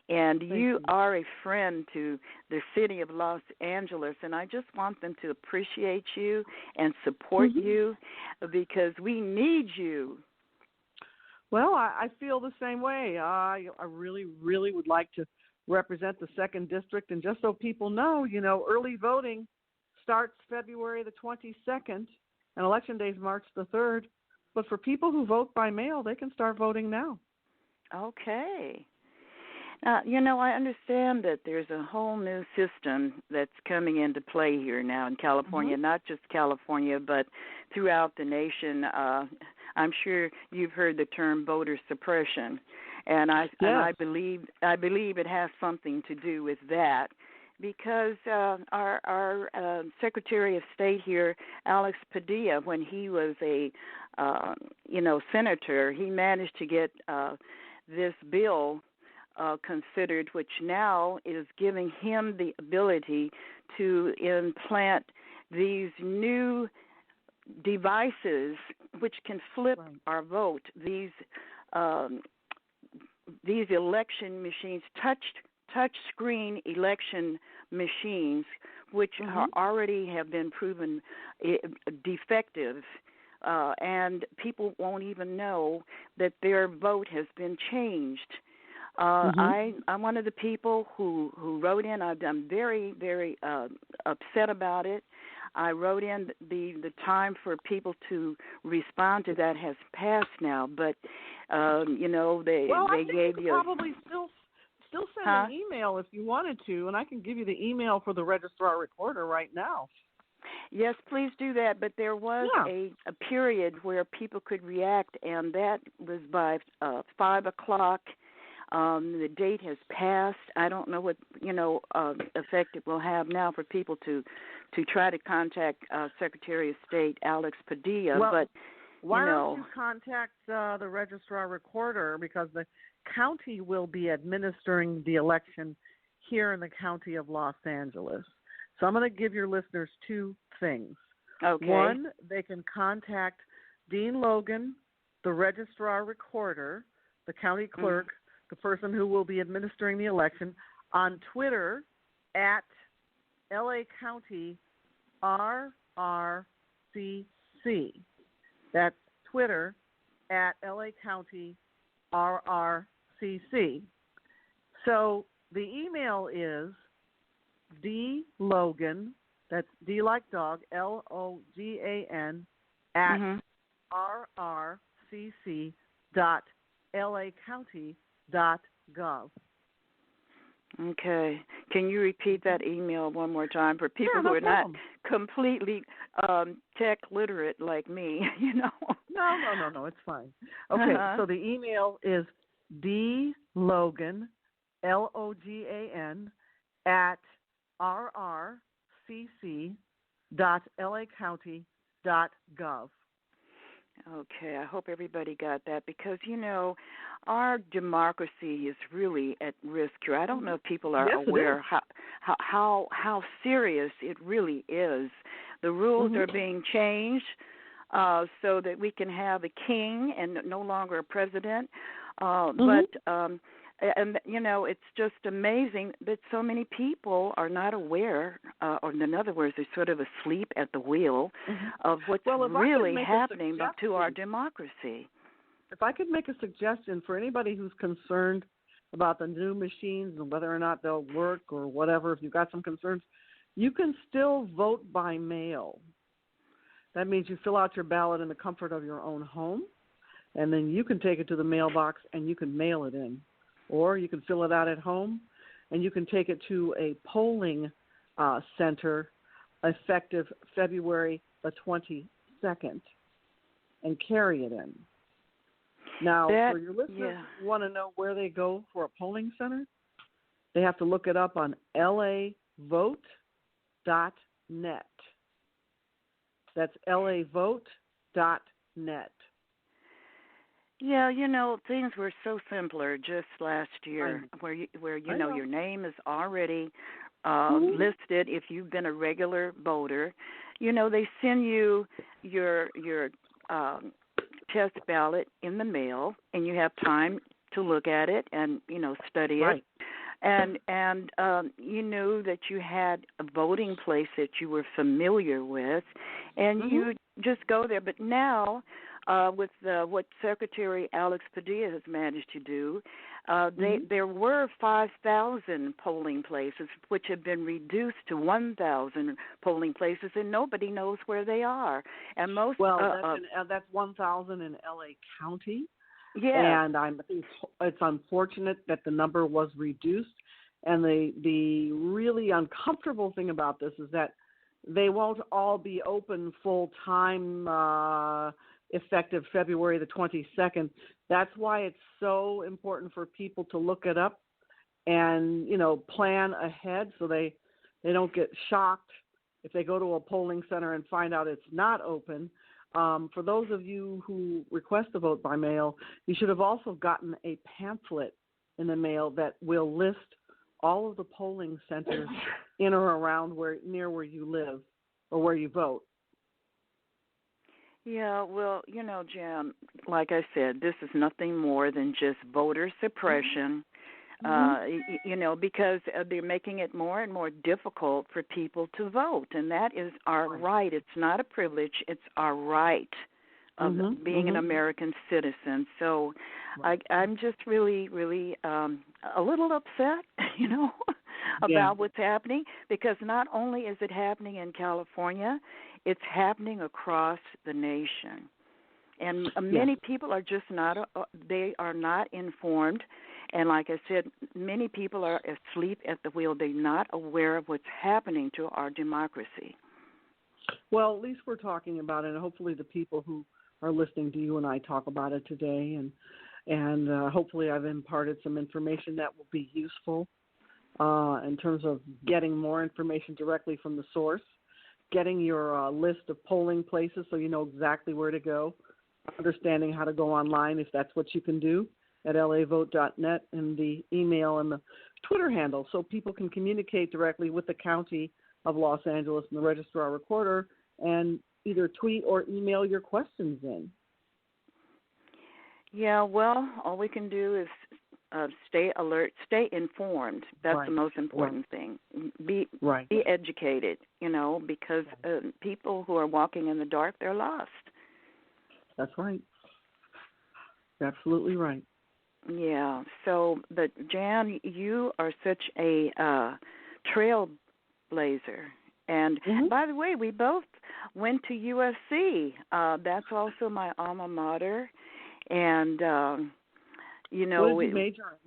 And you are a friend to the city of Los Angeles, and I just want them to appreciate you and support you because we need you. Well, I feel the same way. I really, really would like to represent the 2nd District, and just so people know, early voting starts February the 22nd, and Election Day is March the 3rd. But for people who vote by mail, they can start voting now. Okay. I understand that there's a whole new system that's coming into play here now in California, not just California, but throughout the nation. I'm sure you've heard the term voter suppression, and I believe it has something to do with that. Because our Secretary of State here, Alex Padilla, when he was a senator, he managed to get this bill considered, which now is giving him the ability to implant these new devices which can flip our vote. These election machines, touch screen election machines, which already have been proven defective, and people won't even know that their vote has been changed. I'm one of the people who wrote in. I'm very, very upset about it. I wrote in the time for people to respond to that has passed now, but they gave you probably still send an email if you wanted to, and I can give you the email for the registrar recorder right now. Yes, please do that. But there was a period where people could react, and that was by 5 o'clock. The date has passed. I don't know what effect it will have now for people to try to contact Secretary of State Alex Padilla. Well, but why don't you contact the registrar recorder, because the county will be administering the election here in the county of Los Angeles. So I'm going to give your listeners 2 things. Okay. One, they can contact Dean Logan, the registrar recorder, the county clerk, the person who will be administering the election, on Twitter at LA County RRCC. That's Twitter at LA County RRCC. So the email is dlogan, that's D like dog, LOGAN, at rrcc.lacounty.gov. Okay. Can you repeat that email one more time for people who are not completely tech literate like me, No, it's fine. Okay, so the email is dlogan, LOGAN, at rrcc.lacounty.gov. vote.lacounty.gov. Okay, I hope everybody got that because, our democracy is really at risk here. I don't know if people are aware how serious it really is. The rules are being changed so that we can have a king and no longer a president. And it's just amazing that so many really are not aware, or in other words, they're sort of asleep at the wheel of what's really happening to our democracy. If I could make a suggestion for anybody who's concerned about the new machines and whether or not they'll work or whatever, if you've got some concerns, you can still vote by mail. That means you fill out your ballot in the comfort of your own home, and then you can take it to the mailbox and you can mail it in. Or you can fill it out at home, and you can take it to a polling center effective February the 22nd and carry it in. Now, for your listeners who want to know where they go for a polling center, they have to look it up on lavote.net. That's lavote.net. Yeah, things were so simpler just last year, where your name is already listed if you've been a regular voter. They send you your test ballot in the mail, and you have time to look at it and study it. And you knew that you had a voting place that you were familiar with, and you just go there. But now, with what Secretary Alex Padilla has managed to do, there were 5,000 polling places, which have been reduced to 1,000 polling places, and nobody knows where they are. And most that's 1,000 in L.A. County. Yeah, and I think it's unfortunate that the number was reduced. And the really uncomfortable thing about this is that they won't all be open full time effective February the 22nd. That's why it's so important for people to look it up and plan ahead so they don't get shocked if they go to a polling center and find out it's not open. For those of you who request to vote by mail, you should have also gotten a pamphlet in the mail that will list all of the polling centers in or around near where you live or where you vote. Yeah, well, Jan, like I said, this is nothing more than just voter suppression. Because they're making it more and more difficult for people to vote, and that is our right. It's not a privilege; it's our right of being an American citizen. So, I'm just really, really a little upset, about what's happening, because not only is it happening in California, it's happening across the nation, and many people are just not. They are not informed. And like I said, many people are asleep at the wheel. They're not aware of what's happening to our democracy. Well, at least we're talking about it, and hopefully the people who are listening to you and I talk about it today, and hopefully I've imparted some information that will be useful in terms of getting more information directly from the source, getting your list of polling places so you know exactly where to go, understanding how to go online if that's what you can do, at lavote.net, and the email and the Twitter handle so people can communicate directly with the County of Los Angeles and the Registrar Recorder and either tweet or email your questions in. Yeah, well, all we can do is stay alert, stay informed. That's the most important thing. Be educated, because people who are walking in the dark, they're lost. That's right. Absolutely right. Yeah. So, but Jan, you are such a trailblazer, and by the way, we both went to USC. That's also my alma mater, and what did you major in?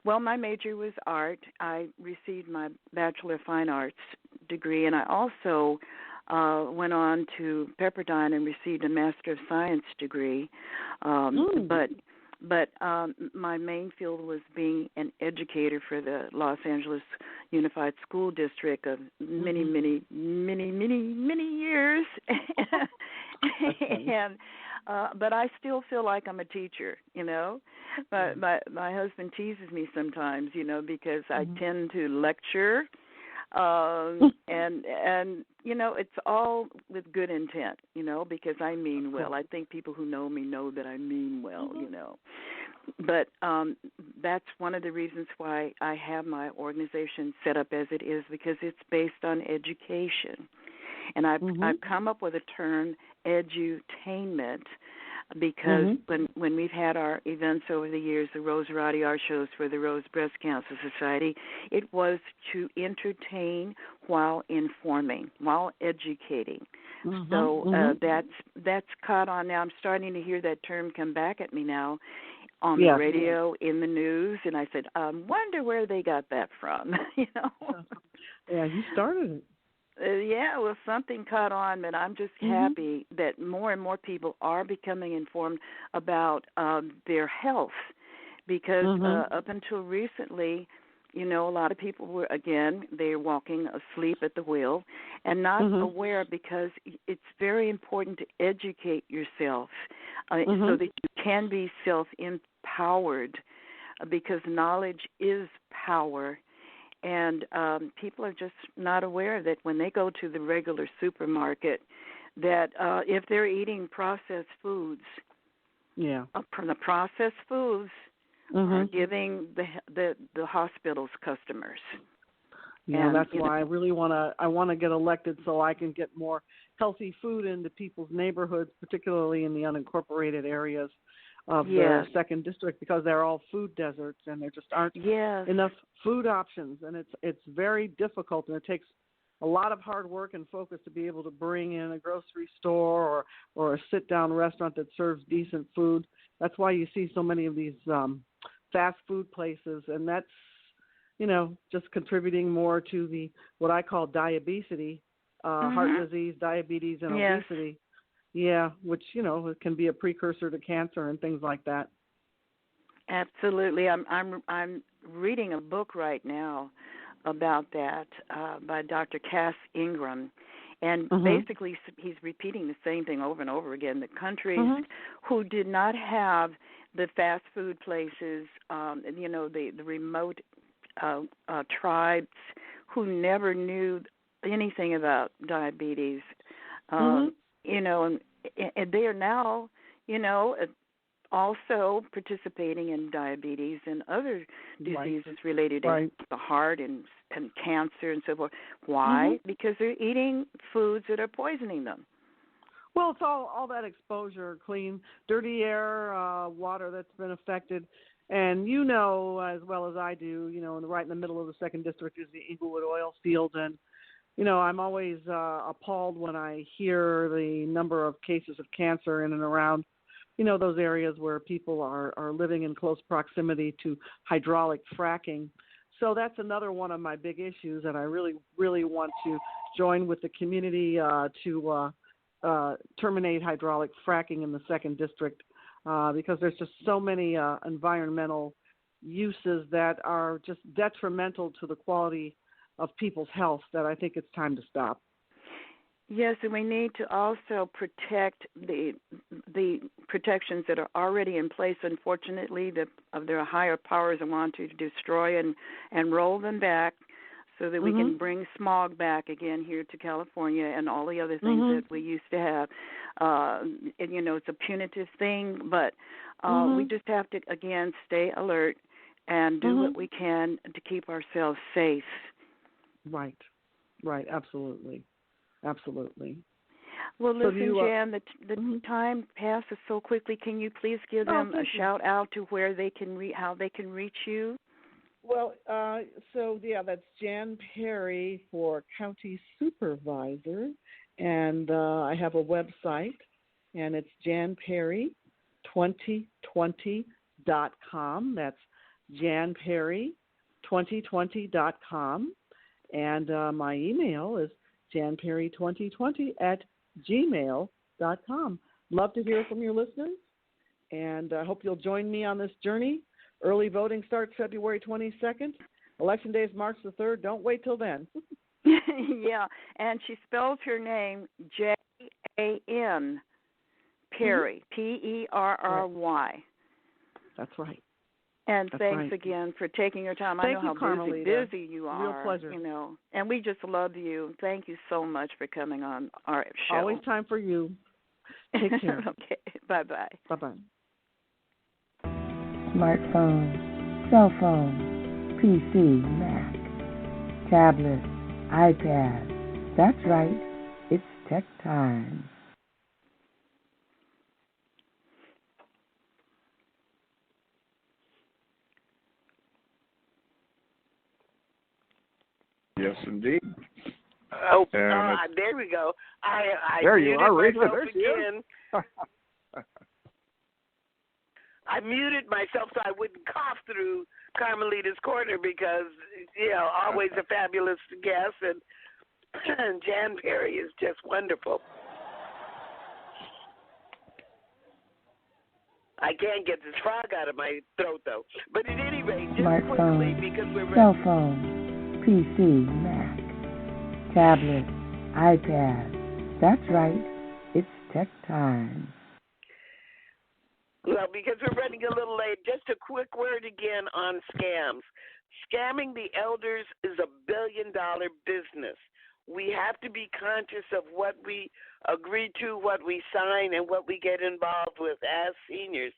Well, my major was art. I received my Bachelor of Fine Arts degree, and I also went on to Pepperdine and received a Master of Science degree. But But my main field was being an educator for the Los Angeles Unified School District of many years. And but I still feel like I'm a teacher, you know. My husband teases me sometimes, you know, because I tend to lecture, and you know, it's all with good intent, you know, because I mean well. I think people who know me know that I mean well, you know. But that's one of the reasons why I have my organization set up as it is, because it's based on education. And I've come up with a term, edutainment, because when we've had our events over the years, the Rose Roddy Art shows for the Rose Breast Cancer Society, it was to entertain while informing, while educating. So that's caught on now. I'm starting to hear that term come back at me now on the radio, in the news, and I said, wonder where they got that from, you know. Yeah, you started it. Yeah, well, something caught on, but I'm just happy that more and more people are becoming informed about their health, because up until recently, you know, a lot of people were, again, they're walking asleep at the wheel and not aware, because it's very important to educate yourself so that you can be self-empowered, because knowledge is power. And people are just not aware that when they go to the regular supermarket, that if they're eating processed foods, the processed foods are giving the hospital's customers. Yeah, and, that's why I really want to get elected, so I can get more healthy food into people's neighborhoods, particularly in the unincorporated areas of the second district, because they're all food deserts and there just aren't enough food options, and it's very difficult, and it takes a lot of hard work and focus to be able to bring in a grocery store or a sit-down restaurant that serves decent food. That's why you see so many of these fast food places, and that's, you know, just contributing more to the what I call diabesity, heart disease, diabetes, and obesity. Yeah, which, you know, can be a precursor to cancer and things like that. Absolutely. I'm reading a book right now about that by Dr. Cass Ingram, and basically he's repeating the same thing over and over again. The countries who did not have the fast food places, you know, the remote tribes who never knew anything about diabetes, you know, and they are now, you know, also participating in diabetes and other diseases related to the heart and cancer and so forth. Why? Because they're eating foods that are poisoning them. Well, it's all that exposure, clean, dirty air, water that's been affected. And you know as well as I do, you know, right in the middle of the second district is the Inglewood oil field. And, you know, I'm always appalled when I hear the number of cases of cancer in and around, you know, those areas where people are living in close proximity to hydraulic fracking. So that's another one of my big issues, and I really, really want to join with the community to terminate hydraulic fracking in the second district, because there's just so many environmental uses that are just detrimental to the quality of people's health that I think it's time to stop. Yes, and we need to also protect the protections that are already in place. Unfortunately, there are higher powers that want to destroy and roll them back, so that we can bring smog back again here to California and all the other things that we used to have. And, you know, it's a punitive thing, but we just have to, again, stay alert and do what we can to keep ourselves safe. Right, absolutely. Well, listen, Jan, the time passes so quickly. Can you please give them a shout out to where they can how they can reach you? Well, that's Jan Perry for County Supervisor, and I have a website, and it's janperry2020.com. That's janperry2020.com, and my email is janperry2020@gmail.com. Love to hear from your listeners, And I hope you'll join me on this journey. Early voting starts February 22nd. Election Day is March the 3rd. Don't wait till then. Yeah, and she spells her name Jan Perry, Perry. That's right. And thanks again for taking your time. I know how busy you are. Real pleasure. And we just love you. Thank you so much for coming on our show. Always time for you. Take care. Okay. Bye-bye. Bye-bye. Smartphone, cell phone, PC, Mac, tablet, iPad. That's right. It's tech time. Yes, indeed. Oh, there we go. I there you are, Rita. There's again. I muted myself so I wouldn't cough through Carmelita's Corner because, always a fabulous guest, and Jan Perry is just wonderful. I can't get this frog out of my throat, though. But at any rate, just quickly, because we're cell phone, PC, Mac, tablet, iPad. That's right. It's tech time. Well, because we're running a little late, just a quick word again on scams. Scamming the elders is a billion-dollar business. We have to be conscious of what we agree to, what we sign, and what we get involved with as seniors,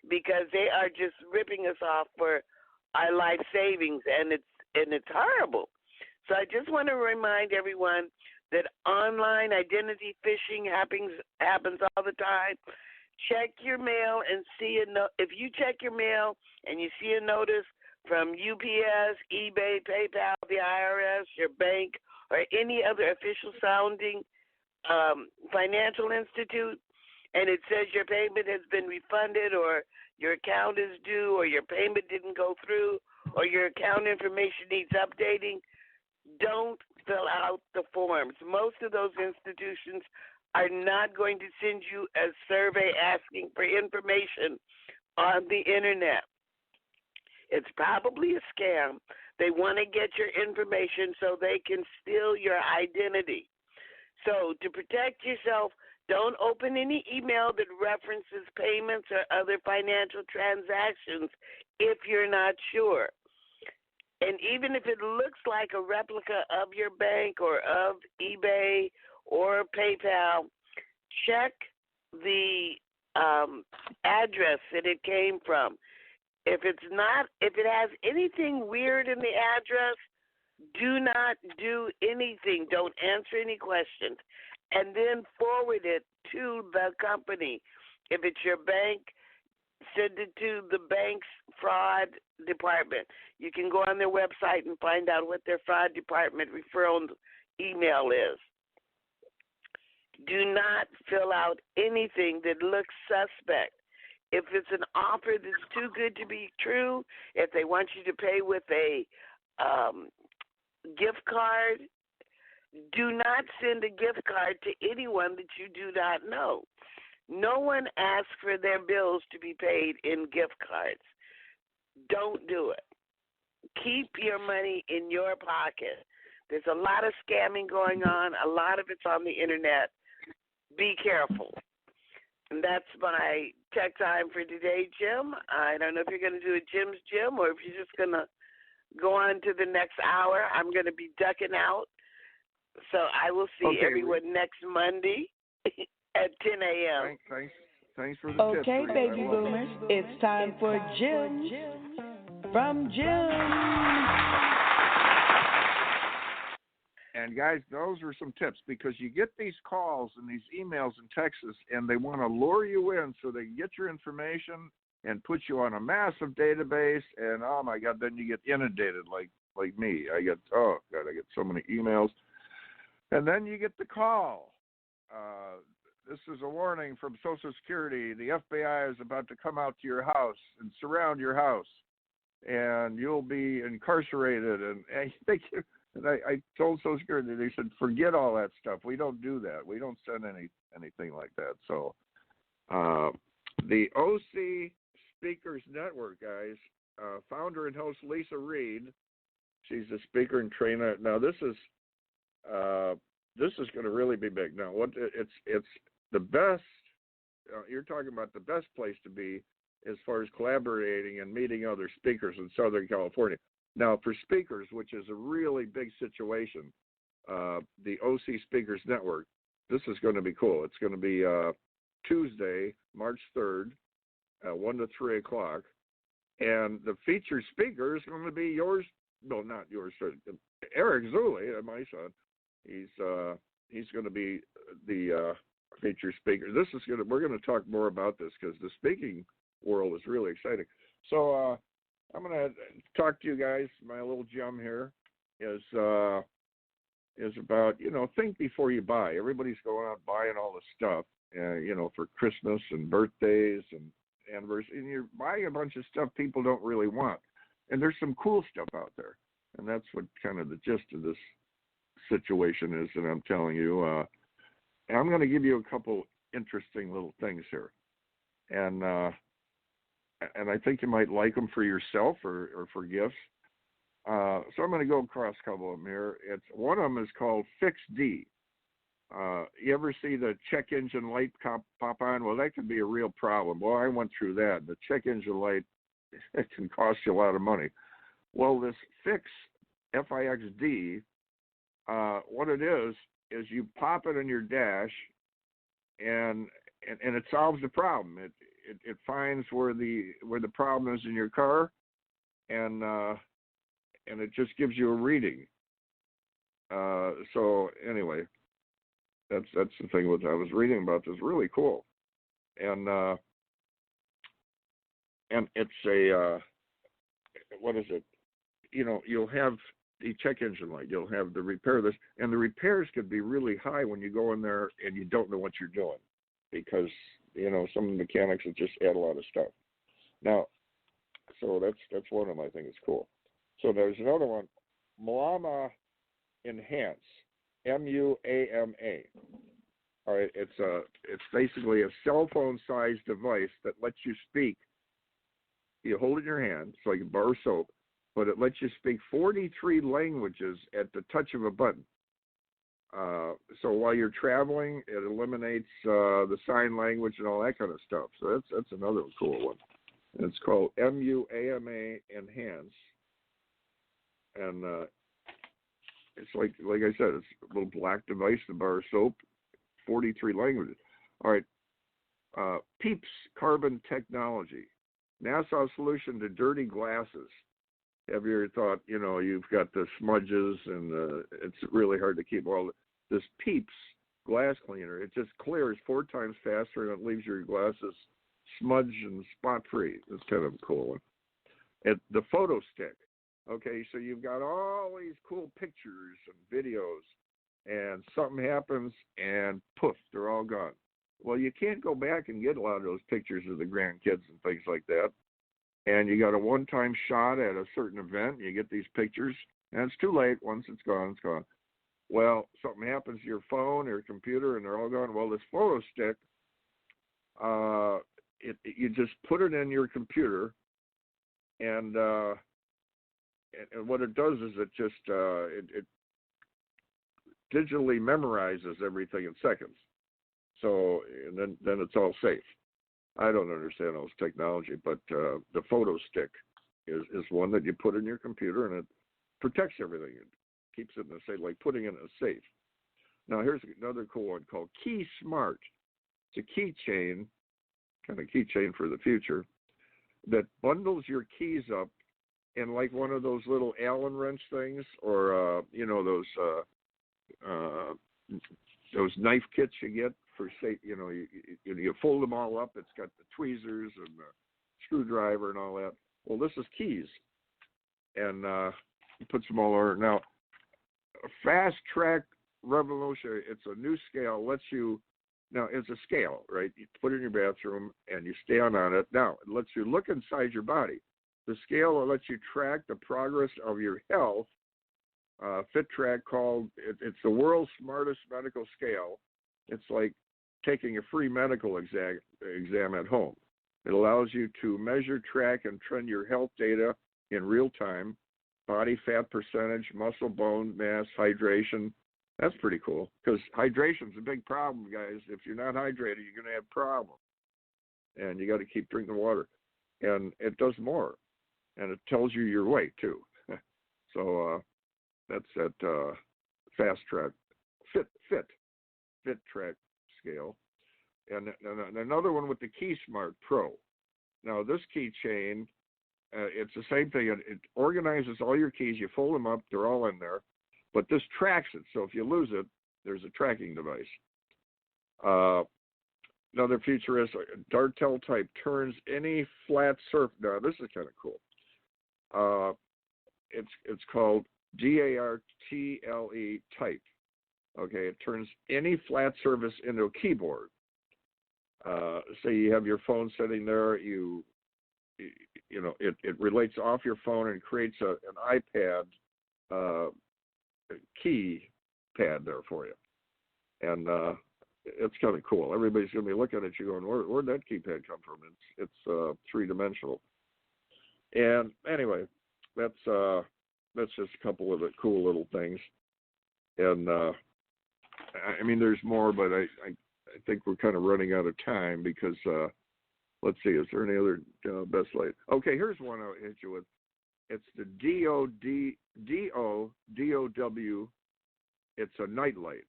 because they are just ripping us off for our life savings, and it's horrible. So I just want to remind everyone that online identity phishing happens all the time. Check your mail and see if you check your mail and you see a notice from UPS, eBay, PayPal, the IRS, your bank, or any other official sounding financial institute, and it says your payment has been refunded, or your account is due, or your payment didn't go through, or your account information needs updating, don't fill out the forms. Most of those institutions are not going to send you a survey asking for information on the internet. It's probably a scam. They want to get your information so they can steal your identity. So to protect yourself, don't open any email that references payments or other financial transactions if you're not sure. And even if it looks like a replica of your bank or of eBay or PayPal, check the address that it came from. If it has anything weird in the address, do not do anything. Don't answer any questions. And then forward it to the company. If it's your bank, send it to the bank's fraud department. You can go on their website and find out what their fraud department referral email is. Do not fill out anything that looks suspect. If it's an offer that's too good to be true, if they want you to pay with a gift card, do not send a gift card to anyone that you do not know. No one asks for their bills to be paid in gift cards. Don't do it. Keep your money in your pocket. There's a lot of scamming going on. A lot of it's on the internet. Be careful. And that's my tech time for today, Jim. I don't know if you're going to do a Jim's Gym or if you're just going to go on to the next hour. I'm going to be ducking out. So I will see everyone next Monday at 10 a.m. Thanks for the tips. Okay, baby boomers, it's time for Jim from Jim. And guys, those are some tips, because you get these calls and these emails and texts, and they want to lure you in so they get your information and put you on a massive database. And oh my God, then you get inundated like me. I get so many emails, and then you get the call. This is a warning from Social Security. The FBI is about to come out to your house and surround your house, and you'll be incarcerated. And I told Social Security, they said, forget all that stuff. We don't do that. We don't send anything like that. So The OC Speakers Network, guys. Founder and host Lisa Reed. She's a speaker and trainer. Now this is going to really be big. Now it's the best. You're talking about the best place to be as far as collaborating and meeting other speakers in Southern California. Now for speakers, which is a really big situation, the OC Speakers Network. This is going to be cool. It's going to be Tuesday, March 3rd, 1 to 3 o'clock. And the featured speaker is going to be yours. No, not yours. Eric Zuley, my son. He's going to be the featured speaker. We're going to talk more about this because the speaking world is really exciting. So I'm going to talk to you guys. My little gem here is about, think before you buy. Everybody's going out buying all this stuff, for Christmas and birthdays and anniversaries, and you're buying a bunch of stuff people don't really want. And there's some cool stuff out there. And that's what kind of the gist of this situation is, and I'm telling you. I'm going to give you a couple interesting little things here. And I think you might like them for yourself or for gifts. So I'm going to go across a couple of them here. One of them is called Fix D. You ever see the check engine light pop on? Well, that could be a real problem. Well, I went through that. The check engine light, it can cost you a lot of money. Well, this Fix, F-I-X-D, what it is you pop it in your dash, and it solves the problem. It finds where the problem is in your car, and it just gives you a reading. So anyway, that's the thing. I was reading about this. Really cool, and it's a what is it? You'll have the check engine light. You'll have the repair this, and the repairs could be really high when you go in there and you don't know what you're doing, because some of the mechanics will just add a lot of stuff. Now, so that's one of them I think is cool. So there's another one, Muama Enhance, M-U-A-M-A. All right, it's basically a cell phone-sized device that lets you speak. You hold it in your hand, it's like a bar of soap, but it lets you speak 43 languages at the touch of a button. So while you're traveling, it eliminates the sign language and all that kind of stuff. So that's another cool one. And it's called MUAMA Enhance. And it's like I said, it's a little black device, the bar of soap, 43 languages. All right, PEEPS Carbon Technology, NASA solution to dirty glasses. Have you ever thought, you've got the smudges and it's really hard to keep all this PEEPS glass cleaner. It just clears 4 times faster and it leaves your glasses smudge and spot free. It's kind of a cool one. The photo stick. Okay, so you've got all these cool pictures and videos, and something happens and poof, they're all gone. Well, you can't go back and get a lot of those pictures of the grandkids and things like that. And you got a one-time shot at a certain event, you get these pictures, and it's too late. Once it's gone, it's gone. Well, something happens to your phone or your computer, and they're all gone. Well, this photo stick, you just put it in your computer, and what it does is it just it digitally memorizes everything in seconds. So and then it's all safe. I don't understand all this technology, but the photo stick is one that you put in your computer, and it protects everything. It keeps it in a safe, like putting it in a safe. Now here's another cool one called Key Smart. It's a keychain, kind of keychain for the future, that bundles your keys up in like one of those little Allen wrench things, or those knife kits you get for say, you fold them all up. It's got the tweezers and the screwdriver and all that. Well, this is keys, and it puts them all over. Now, Fast Track Revolution. It's a new scale. Lets you. Now, it's a scale, right? You put it in your bathroom and you stand on it. Now, it lets you look inside your body. The scale will let you track the progress of your health. FitTrack it's the world's smartest medical scale. It's like taking a free medical exam at home. It allows you to measure, track, and trend your health data in real time, body fat percentage, muscle, bone mass, hydration. That's pretty cool because hydration's a big problem, guys. If you're not hydrated, you're going to have problems. And you got to keep drinking water. And it does more. And it tells you your weight, too. So that's at Fast Track, Fit Track scale. And another one with the Key Smart Pro. Now, this keychain, it's the same thing. It organizes all your keys. You fold them up. They're all in there. But this tracks it. So if you lose it, there's a tracking device. Another feature is Dartel type turns any flat surface. Now, this is kind of cool. It's called DARTLE type. Okay, it turns any flat surface into a keyboard. Say you have your phone sitting there, it relates off your phone and creates an iPad key pad there for you, and it's kind of cool. Everybody's going to be looking at you going, "Where'd that keypad come from?" It's 3-dimensional. And anyway, that's just a couple of the cool little things. And I mean, there's more, but I think we're kind of running out of time because let's see, is there any other best light? Okay, here's one I'll hit you with. It's the DOW. It's a night light,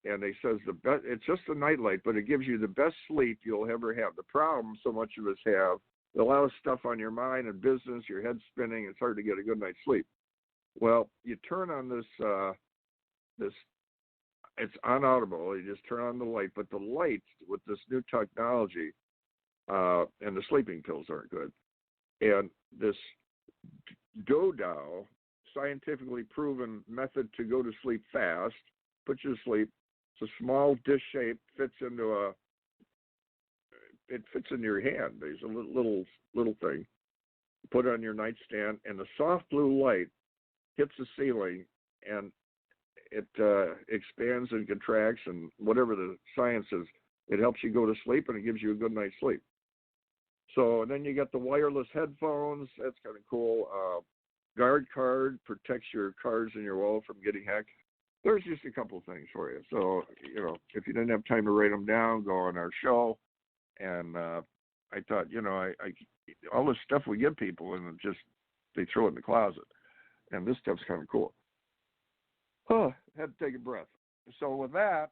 and they says it's just a night light, but it gives you the best sleep you'll ever have. The problem so much of us have, a lot of stuff on your mind and business, your head's spinning. It's hard to get a good night's sleep. Well, you turn on this. It's unaudible. You just turn on the light, but the light with this new technology, and the sleeping pills aren't good. And this DOW, scientifically proven method to go to sleep fast, put you to sleep. It's a small dish shape, fits in your hand. There's a little thing. Put it on your nightstand, and the soft blue light hits the ceiling, and it expands and contracts, and whatever the science is, it helps you go to sleep, and it gives you a good night's sleep. So, and then you got the wireless headphones. That's kind of cool. Guard card protects your cards in your wallet from getting hacked. There's just a couple of things for you. So, if you didn't have time to write them down, go on our show. And I thought, I all this stuff we give people, and they throw it in the closet. And this stuff's kind of cool. Oh, had to take a breath. So with that,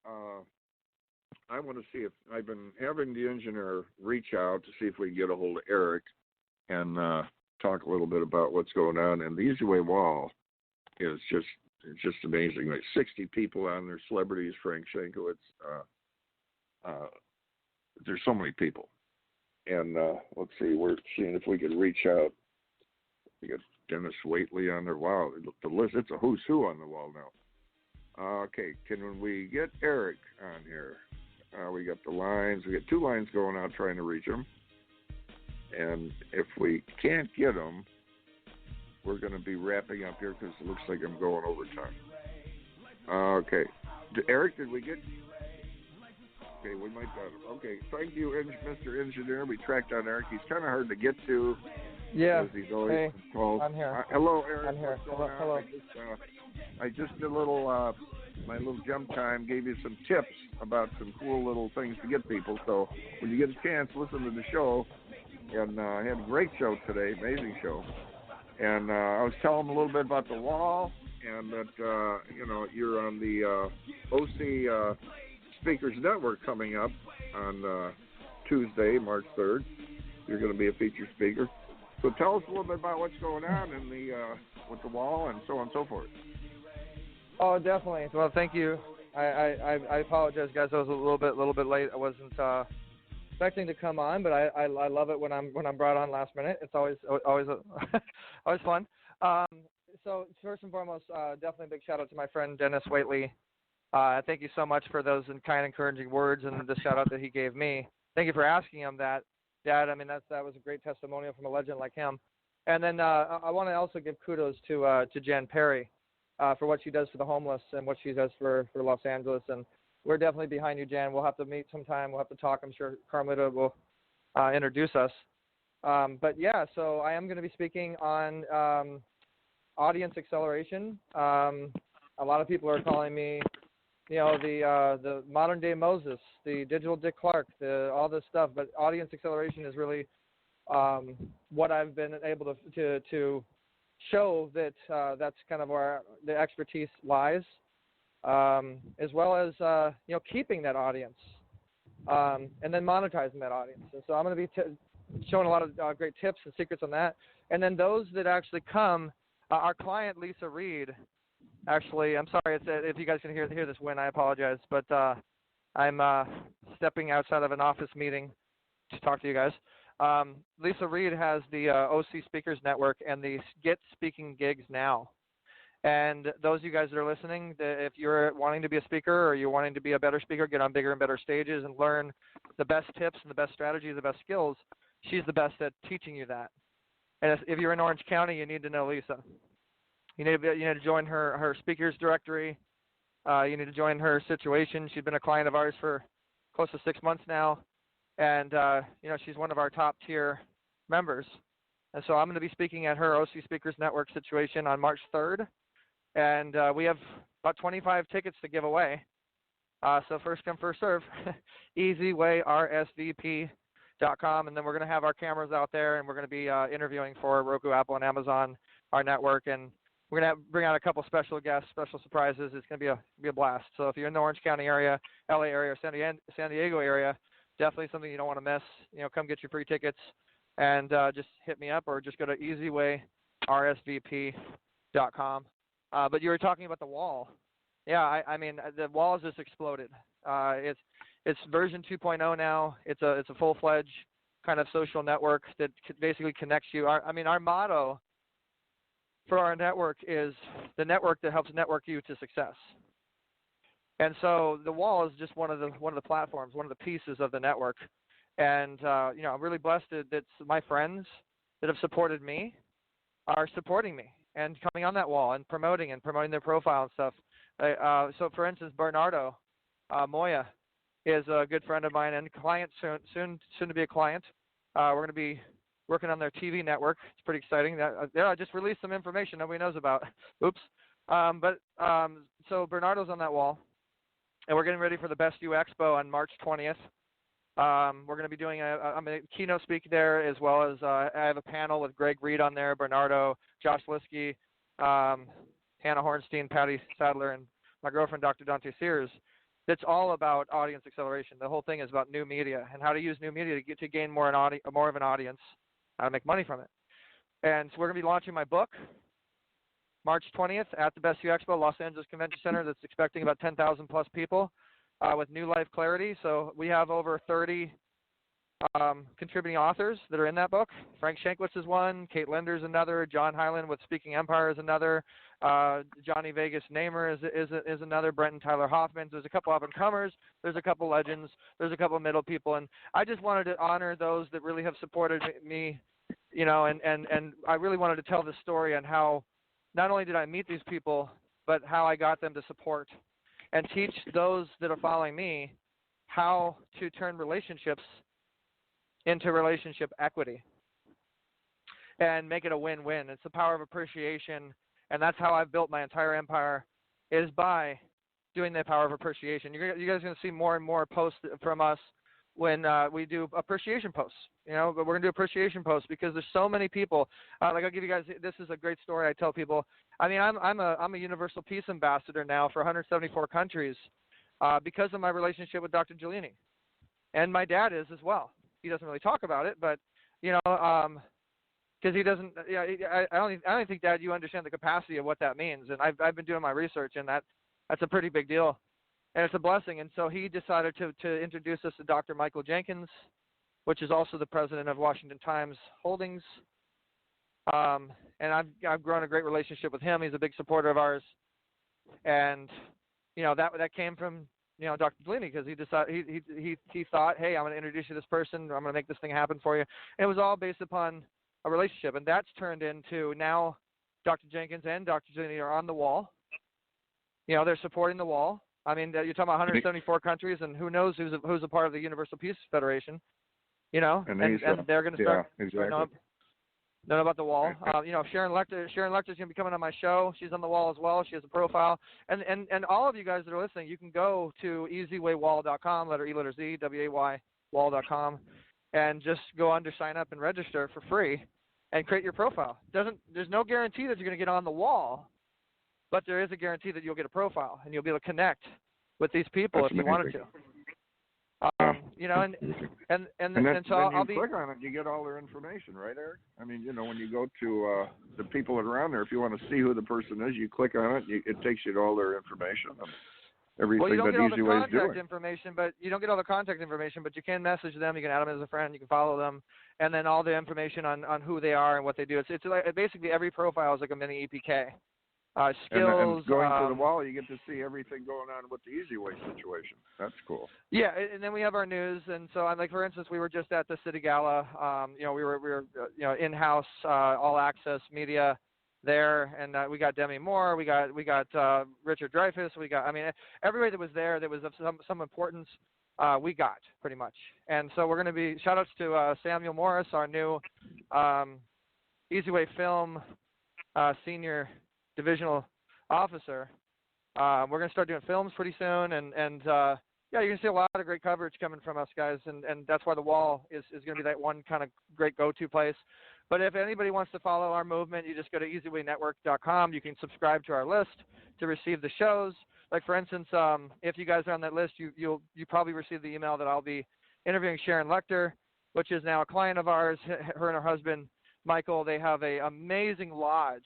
I want to see if I've been having the engineer reach out to see if we can get a hold of Eric and talk a little bit about what's going on. And the Easy Way Wall is just amazing. Like 60 people on there, celebrities, Frank Shankowitz. There's so many people. And let's see, we're seeing if we can reach out. We got Denis Waitley on there. Wow, the list, it's a who's who on the wall now. Okay, can we get Eric on here? We got the lines. We got 2 lines going out trying to reach him. And if we can't get him, we're going to be wrapping up here because it looks like I'm going overtime. Okay. Eric, did we get... Okay, we might got him. Okay, thank you, Mr. Engineer. We tracked down Eric. He's kind of hard to get to. Yeah. He's always called. I'm here. Hello, Eric. I'm here. Hello. I just did a little, my little jump time, gave you some tips about some cool little things to get people. So when you get a chance, listen to the show. And I had a great show today, amazing show. And I was telling them a little bit about the wall and that, you're on the OC Speakers Network coming up on Tuesday, March 3rd. You're going to be a featured speaker. So tell us a little bit about what's going on in with the wall and so on and so forth. Oh, definitely. Well, thank you. I apologize, guys. I was a little bit late. I wasn't expecting to come on, but I love it when I'm brought on last minute. It's always always fun. So first and foremost, definitely a big shout out to my friend Denis Waitley. Thank you so much for those kind, encouraging words and the shout out that he gave me. Thank you for asking him that, Dad. I mean, that was a great testimonial from a legend like him. And then I want to also give kudos to Jen Perry for what she does for the homeless and what she does for Los Angeles. And we're definitely behind you, Jen. We'll have to meet sometime. We'll have to talk. I'm sure Carmelita will introduce us. But yeah, so I am going to be speaking on audience acceleration. A lot of people are calling me, the modern day Moses, the digital Dick Clark, all this stuff. But audience acceleration is really what I've been able to show that that's kind of where the expertise lies, as well as keeping that audience and then monetizing that audience. And so I'm going to be showing a lot of great tips and secrets on that. And then those that actually come, our client Lisa Reed. Actually, I'm sorry if you guys can hear this wind. I apologize, but I'm stepping outside of an office meeting to talk to you guys. Lisa Reed has the OC Speakers Network and the Get Speaking Gigs Now. And those of you guys that are listening, if you're wanting to be a speaker or you're wanting to be a better speaker, get on bigger and better stages and learn the best tips and the best strategies, the best skills, she's the best at teaching you that. And if you're in Orange County, you need to know Lisa. You need to join her speakers directory. You need to join her situation. She's been a client of ours for close to 6 months now. And, she's one of our top tier members. And so I'm going to be speaking at her OC Speakers Network situation on March 3rd. And we have about 25 tickets to give away. So first come, first serve, easywayrsvp.com. And then we're going to have our cameras out there, and we're going to be interviewing for Roku, Apple, and Amazon, our network. And we're going to bring out a couple special guests, special surprises. It's going to be a blast. So if you're in the Orange County area, LA area, or San Diego area, definitely something you don't want to miss. Come get your free tickets and just hit me up, or just go to easywayrsvp.com. But you were talking about the wall. Yeah, I mean the wall has just exploded. It's version 2.0 now. It's a full-fledged kind of social network that basically connects you. Our motto for our network is the network that helps network you to success. And so the wall is just one of the platforms, one of the pieces of the network. And I'm really blessed that my friends that have supported me are supporting me and coming on that wall and promoting their profile and stuff. So for instance, Bernardo Moya is a good friend of mine and client soon to be a client. We're going to be working on their TV network. It's pretty exciting. I just released some information nobody knows about. Oops. So Bernardo's on that wall, and we're getting ready for the Best U Expo on March 20th. We're going to be doing I'm a keynote speaker there, as well as I have a panel with Greg Reed on there, Bernardo, Josh Liskey, Hannah Hornstein, Patty Sadler, and my girlfriend, Dr. Dante Sears. It's all about audience acceleration. The whole thing is about new media and how to use new media to gain more of an audience, how to make money from it. And so we're going to be launching my book March 20th at the Best U Expo, Los Angeles Convention Center. That's expecting about 10,000 plus people with New Life Clarity. So we have over 30 contributing authors that are in that book. Frank Shankwitz is one, Kate Linder's another, John Hyland with Speaking Empire is another, Johnny Vegas Namer is another, Brenton Tyler Hoffman. There's a couple up-and-comers, there's a couple legends, there's a couple middle people, and I just wanted to honor those that really have supported me, and I really wanted to tell the story on how not only did I meet these people, but how I got them to support and teach those that are following me how to turn relationships into relationship equity and make it a win-win. It's the power of appreciation, and that's how I've built my entire empire, is by doing the power of appreciation. You guys are going to see more and more posts from us when we do appreciation posts. But we're going to do appreciation posts because there's so many people. I'll give you guys, this is a great story I tell people. I'm a Universal Peace Ambassador now for 174 countries because of my relationship with Dr. Giuliani. And my dad is as well. He doesn't really talk about it, but, because he doesn't, I don't think, Dad, you understand the capacity of what that means. And I've been doing my research, and that's a pretty big deal. And it's a blessing. And so he decided to introduce us to Dr. Michael Jenkins, which is also the president of Washington Times Holdings. And I've grown a great relationship with him. He's a big supporter of ours. And, that came from, Dr. Giuliani, because he decided, he thought, hey, I'm going to introduce you to this person. I'm going to make this thing happen for you. And it was all based upon a relationship. And that's turned into now Dr. Jenkins and Dr. Giuliani are on the wall. They're supporting the wall. You're talking about 174 countries, and who knows who's a part of the Universal Peace Federation. and they're going to start know about the wall. Sharon Lecter's going to be coming on my show. She's on the wall as well. She has a profile. And all of you guys that are listening, you can go to easywaywall.com, letter E, letter Z, W-A-Y, wall.com, and just go under sign up and register for free and create your profile. There's no guarantee that you're going to get on the wall, but there is a guarantee that you'll get a profile and you'll be able to connect with these people if you wanted to. And so I'll be. Click on it, you get all their information, right, Eric? I mean, when you go to the people that are on there, if you want to see who the person is, you click on it, it takes you to all their information. Everything you don't get all the contact information, but you don't get all the contact information, but you can message them, you can add them as a friend, you can follow them, and then all the information on who they are and what they do. It's like basically every profile is like a mini EPK. Skills. And going to the wall, you get to see everything going on with the Easy Way situation. That's cool. Yeah, and then we have our news, and so like for instance, we were just at the City Gala. We were in-house, all access media there, and we got Demi Moore, we got Richard Dreyfuss, everybody that was there that was of some importance. We got pretty much, and so we're going to be shout outs to Samuel Morris, our new Easy Way Film senior divisional officer. We're going to start doing films pretty soon, and you're going to see a lot of great coverage coming from us guys, and that's why the wall is going to be that one kind of great go-to place. But if anybody wants to follow our movement, you just go to easywaynetwork.com. You can subscribe to our list to receive the shows. Like for instance, if you guys are on that list, you probably receive the email that I'll be interviewing Sharon Lecter, which is now a client of ours. Her and her husband Michael, they have a amazing lodge,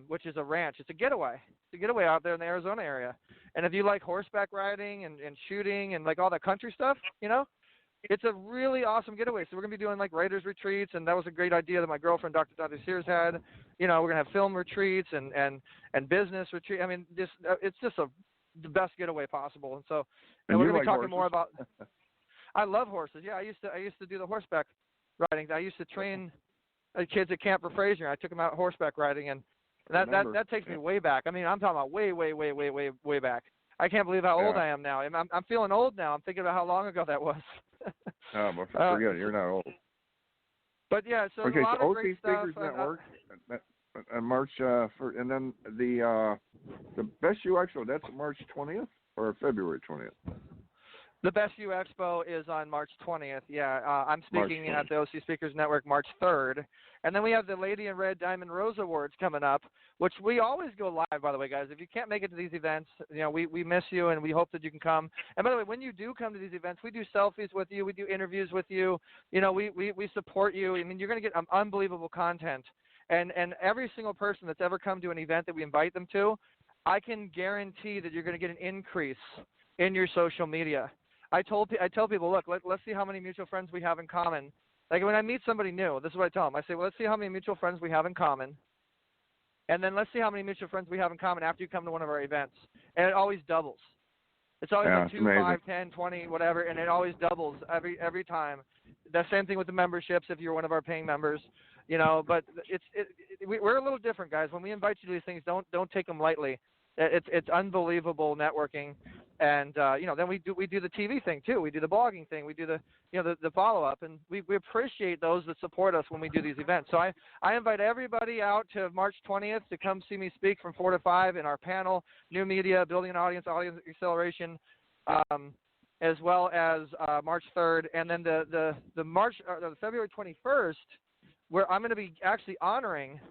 which is a ranch. It's a getaway. It's a getaway out there in the Arizona area. And if you like horseback riding and shooting and like all that country stuff, it's a really awesome getaway. So we're going to be doing like writers retreats, and that was a great idea that my girlfriend, Dr. Sears, had. We're going to have film retreats and business retreats. I mean, it's just the best getaway possible. And so we're going to be talking more about – I love horses. Yeah, I used to do the horseback riding. I used to train kids at Camp for Fraser. I took them out horseback riding, and that takes me way back. I mean, I'm talking about way back. I can't believe how old I am now. I'm feeling old now. I'm thinking about how long ago that was. Oh, but forget it. You're not old. But yeah, so a lot of great stuff. Speakers Network, March and then the Best U Expo. That's March 20th or February 20th. The Best U Expo is on March 20th. Yeah, I'm speaking at the OC Speakers Network March 3rd. And then we have the Lady in Red Diamond Rose Awards coming up, which we always go live, by the way, guys. If you can't make it to these events, we miss you, and we hope that you can come. And by the way, when you do come to these events, we do selfies with you. We do interviews with you. We support you. I mean, you're going to get unbelievable content. And every single person that's ever come to an event that we invite them to, I can guarantee that you're going to get an increase in your social media. I tell people, look, let's see how many mutual friends we have in common. Like when I meet somebody new, this is what I tell them. I say, well, let's see how many mutual friends we have in common. And then let's see how many mutual friends we have in common after you come to one of our events. And it always doubles. It's always like 2, 5, 10, 20, whatever, and it always doubles every time. The same thing with the memberships if you're one of our paying members. But we're a little different, guys. When we invite you to these things, don't take them lightly. It's unbelievable networking. And then we do the TV thing too. We do the blogging thing. We do the follow up, and we appreciate those that support us when we do these events. So I invite everybody out to March 20th to come see me speak from 4 to 5 in our panel, New Media, Building an Audience Acceleration, as well as March 3rd, and then the February 21st, where I'm going to be actually honoring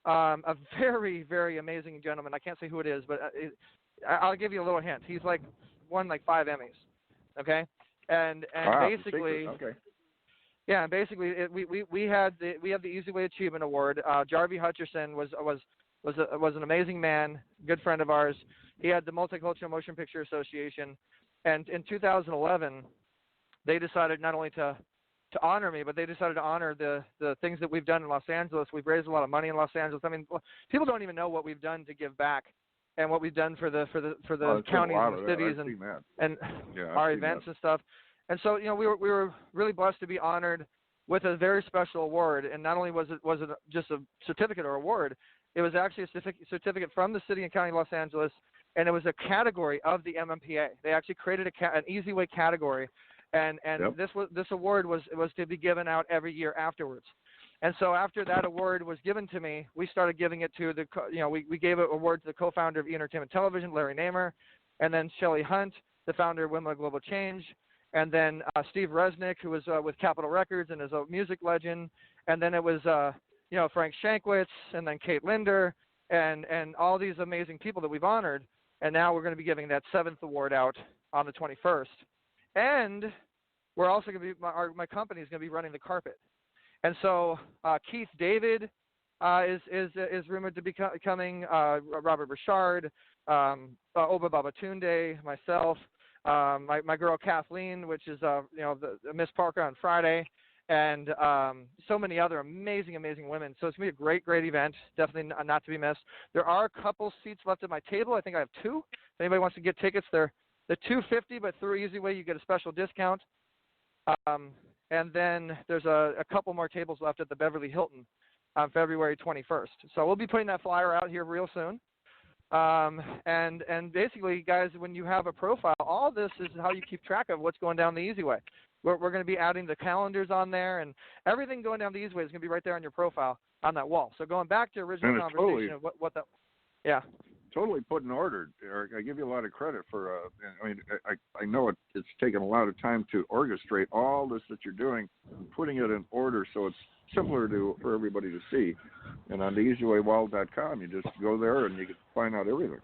a very, very amazing gentleman. I can't say who it is, but I'll give you a little hint. He's won 5 Emmys, okay? And basically, okay. Yeah, and basically we have the Easy Way Achievement Award. Jarvie Hutcherson was an amazing man, good friend of ours. He had the Multicultural Motion Picture Association, and in 2011, they decided not only to honor me, but they decided to honor the things that we've done in Los Angeles. We've raised a lot of money in Los Angeles. I mean, people don't even know what we've done to give back, and what we've done for the counties and cities and our events and stuff. And so we were really blessed to be honored with a very special award. And not only was it just a certificate or award, it was actually a certificate from the city and county of Los Angeles, and it was a category of the MMPA. They actually created an Easy Way category. and Yep. this award was to be given out every year afterwards. And so after that award was given to me, we started giving it to we gave an award to the co-founder of Entertainment Television, Larry Namer, and then Shelley Hunt, the founder of Women Global Change, and then Steve Resnick, who was with Capitol Records and is a music legend, and then it was Frank Shankwitz, and then Kate Linder, and all these amazing people that we've honored. And now we're going to be giving that 7th award out on the 21st, and we're also going to be my company is going to be running the carpet. And so Keith David is rumored to be coming, Robert Burchard, Oba Babatunde, myself, my girl Kathleen, which is the Miss Parker on Friday, and so many other amazing women. So it's going to be a great event, definitely not to be missed. There are a couple seats left at my table. I think I have 2. If anybody wants to get tickets, they're $250, but through EasyWay you get a special discount. And then there's a couple more tables left at the Beverly Hilton on February 21st. So we'll be putting that flyer out here real soon. And basically, guys, when you have a profile, all this is how you keep track of what's going down the Easy Way. We're going to be adding the calendars on there, and everything going down the Easy Way is going to be right there on your profile on that wall. So going back to original conversation of what that, yeah. Totally put in order, Eric. I give you a lot of credit for. I know it's taken a lot of time to orchestrate all this that you're doing, and putting it in order so it's simpler for everybody to see. And on the EasyWayWall.com, you just go there and you can find out everything.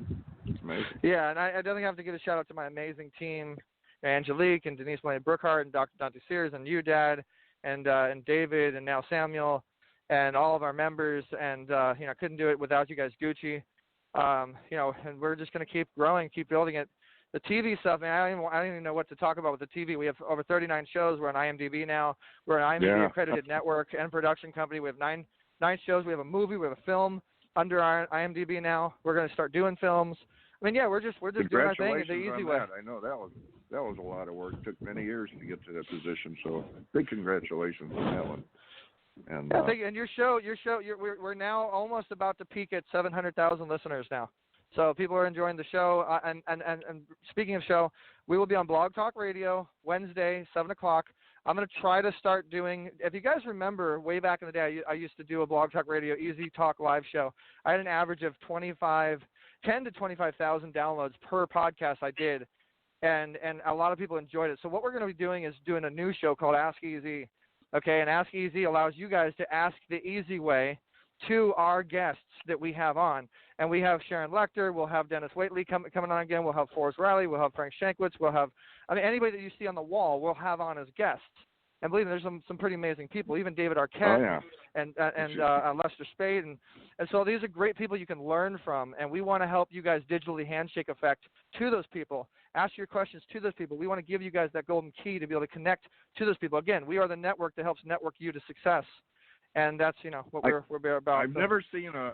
It's amazing. Yeah, and I definitely have to give a shout out to my amazing team, Angelique and Denise Millett-Burkhardt and Dr. Dante Sears and you, Dad, and David and now Samuel, and all of our members. And I couldn't do it without you guys, Gucci. And we're just going to keep growing, keep building it. The TV stuff, man, I don't even know what to talk about with the TV. We have over 39 shows. We're on IMDb now. We're an IMDb accredited network and production company. We have nine shows. We have a movie. We have a film under our IMDb now. We're going to start doing films. I mean, yeah, we're just doing our thing the easy way. I know that was a lot of work. It took many years to get to that position. So big congratulations on that one. And and your show, we're now almost about to peak at 700,000 listeners now. So people are enjoying the show. And speaking of show, we will be on Blog Talk Radio Wednesday, 7 o'clock. I'm going to try to start doing, if you guys remember, way back in the day, I used to do a Blog Talk Radio Easy Talk live show. I had an average of 10 to 25,000 downloads per podcast I did. And a lot of people enjoyed it. So what we're going to be doing is doing a new show called Ask Easy. Okay, and Ask Easy allows you guys to ask the easy way to our guests that we have on. And we have Sharon Lecter, we'll have Denis Waitley coming on again, we'll have Forrest Riley, we'll have Frank Shankwitz, we'll have, anybody that you see on the wall we'll have on as guests. And believe me, there's some pretty amazing people, even David Arquette and Lester Spade. And so these are great people you can learn from, and we want to help you guys digitally handshake effect to those people. Ask your questions to those people. We want to give you guys that golden key to be able to connect to those people. Again, we are the network that helps network you to success, and that's what we're about. I've never seen a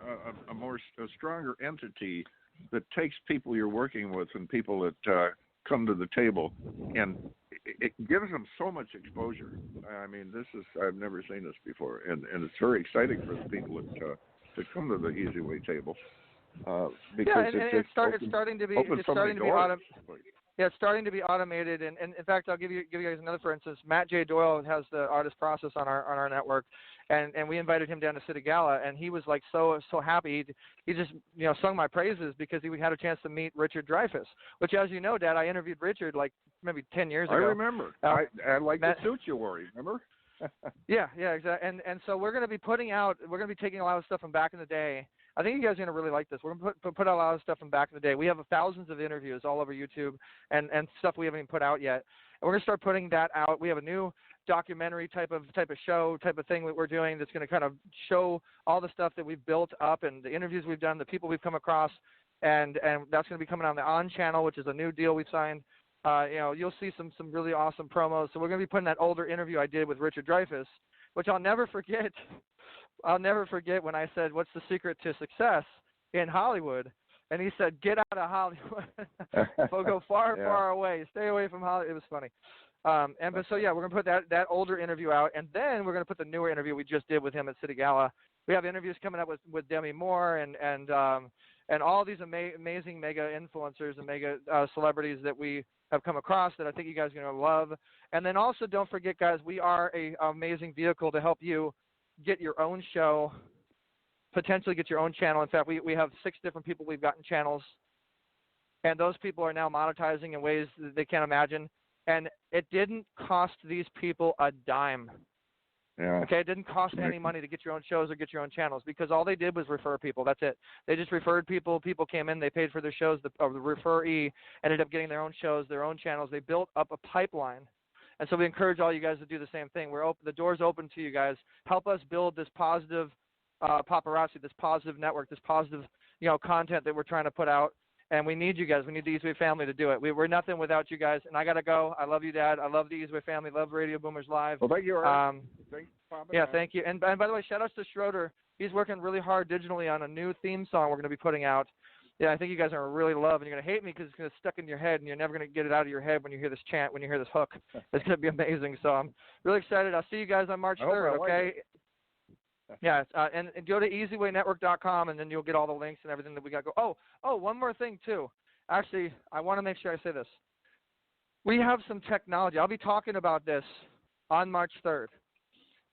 stronger entity that takes people you're working with and people that come to the table, and it gives them so much exposure. I mean, I've never seen this before, and it's very exciting for the people that come to the Easy Way table. Because it's starting to be automated, and in fact, I'll give you guys another. For instance, Matt J. Doyle has the artist process on our network, and we invited him down to City Gala, and he was like so happy. He just sung my praises because he had a chance to meet Richard Dreyfuss, which, as you know, Dad, I interviewed Richard like maybe 10 years ago. I remember. I like the suit you wore. Remember? Yeah, exactly. And so we're going to be taking a lot of stuff from back in the day. I think you guys are going to really like this. We're going to put out a lot of stuff from back in the day. We have thousands of interviews all over YouTube and stuff we haven't even put out yet. And we're going to start putting that out. We have a new documentary type of show, type of thing that we're doing that's going to kind of show all the stuff that we've built up and the interviews we've done, the people we've come across, and that's going to be coming on the On channel, which is a new deal we've signed. You'll see some really awesome promos. So we're going to be putting that older interview I did with Richard Dreyfuss, which I'll never forget. I'll never forget when I said, "What's the secret to success in Hollywood?" And he said, "Get out of Hollywood. Go far away. Stay away from Hollywood." It was funny. We're going to put that older interview out, and then we're going to put the newer interview we just did with him at City Gala. We have interviews coming up with Demi Moore and and all these amazing mega influencers and mega celebrities that we have come across that I think you guys are going to love. And then also don't forget, guys, we are an amazing vehicle to help you get your own show, potentially get your own channel. In fact, we have 6 different people we've gotten channels, and those people are now monetizing in ways that they can't imagine. And it didn't cost these people a dime. Yeah. Okay, it didn't cost any money to get your own shows or get your own channels, because all they did was refer people. That's it. They just referred people. People came in. They paid for their shows. The referee ended up getting their own shows, their own channels. They built up a pipeline. And so we encourage all you guys to do the same thing. We're open. The door's open to you guys. Help us build this positive paparazzi, this positive network, this positive content that we're trying to put out. And we need you guys. We need the Easyway family to do it. We're nothing without you guys. And I got to go. I love you, Dad. I love the Easyway family. Love Radio Boomers Live. Well, thank you, Eric. Thanks, Papa. Yeah, thank you. And by the way, shout outs to Schroeder. He's working really hard digitally on a new theme song we're going to be putting out. Yeah, I think you guys are going to really love, and you're going to hate me because it's going to stuck in your head, and you're never going to get it out of your head when you hear this chant, when you hear this hook. It's going to be amazing. So I'm really excited. I'll see you guys on March 3rd, okay? Yeah, and go to easywaynetwork.com, and then you'll get all the links and everything that we got. Oh, one more thing, too. Actually, I want to make sure I say this. We have some technology. I'll be talking about this on March 3rd.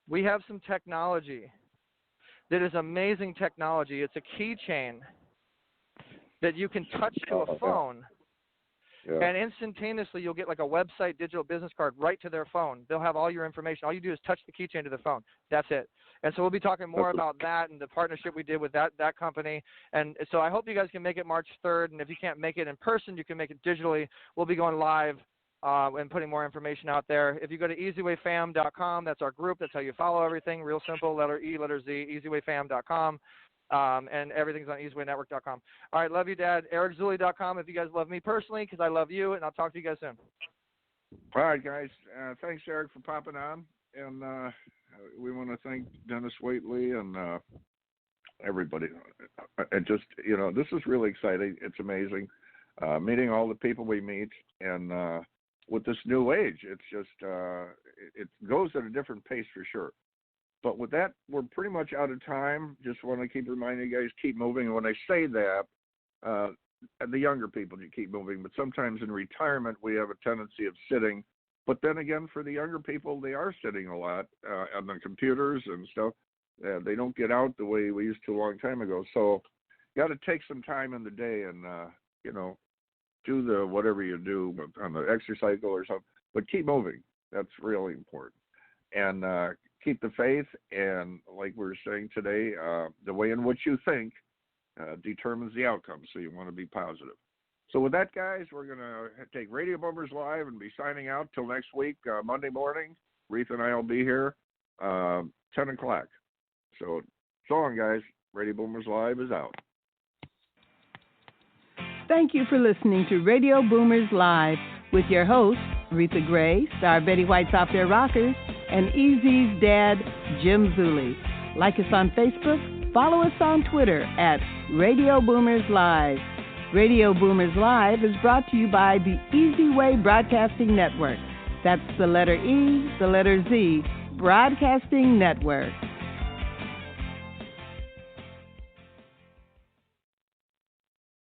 We have some technology that is amazing technology. It's a keychain that you can touch to a phone, and instantaneously you'll get like a website digital business card right to their phone. They'll have all your information. All you do is touch the keychain to the phone. That's it. And so we'll be talking more about that and the partnership we did with that company. And so I hope you guys can make it March 3rd. And if you can't make it in person, you can make it digitally. We'll be going live and putting more information out there. If you go to easywayfam.com, that's our group. That's how you follow everything. Real simple, letter E, letter Z, easywayfam.com. And everything's on easywaynetwork.com. All right, love you, Dad. EricZuley.com if you guys love me personally, because I love you, and I'll talk to you guys soon. All right, guys. Thanks, Eric, for popping on. And we want to thank Denis Waitley and everybody. It just, this is really exciting. It's amazing. Meeting all the people we meet, and with this new age, it's just, it goes at a different pace for sure. But with that, we're pretty much out of time. Just want to keep reminding you guys, keep moving. And when I say that, the younger people, you keep moving. But sometimes in retirement, we have a tendency of sitting. But then again, for the younger people, they are sitting a lot on the computers and stuff. They don't get out the way we used to a long time ago. So you got to take some time in the day and, do the whatever you do on the exercise or something. But keep moving. That's really important. And keep the faith, and like we were saying today, the way in which you think determines the outcome, so you want to be positive. So with that, guys, we're going to take Radio Boomers Live and be signing out till next week, Monday morning. Reith and I will be here, 10 o'clock. So long, guys. Radio Boomers Live is out. Thank you for listening to Radio Boomers Live with your hosts, Aretha Gray, Star Betty White's Off Their Rockers, and Easy's dad, Jim Zuley. Like us on Facebook, follow us on Twitter at Radio Boomers Live. Radio Boomers Live is brought to you by the Easyway Broadcasting Network. That's the letter E, the letter Z, Broadcasting Network.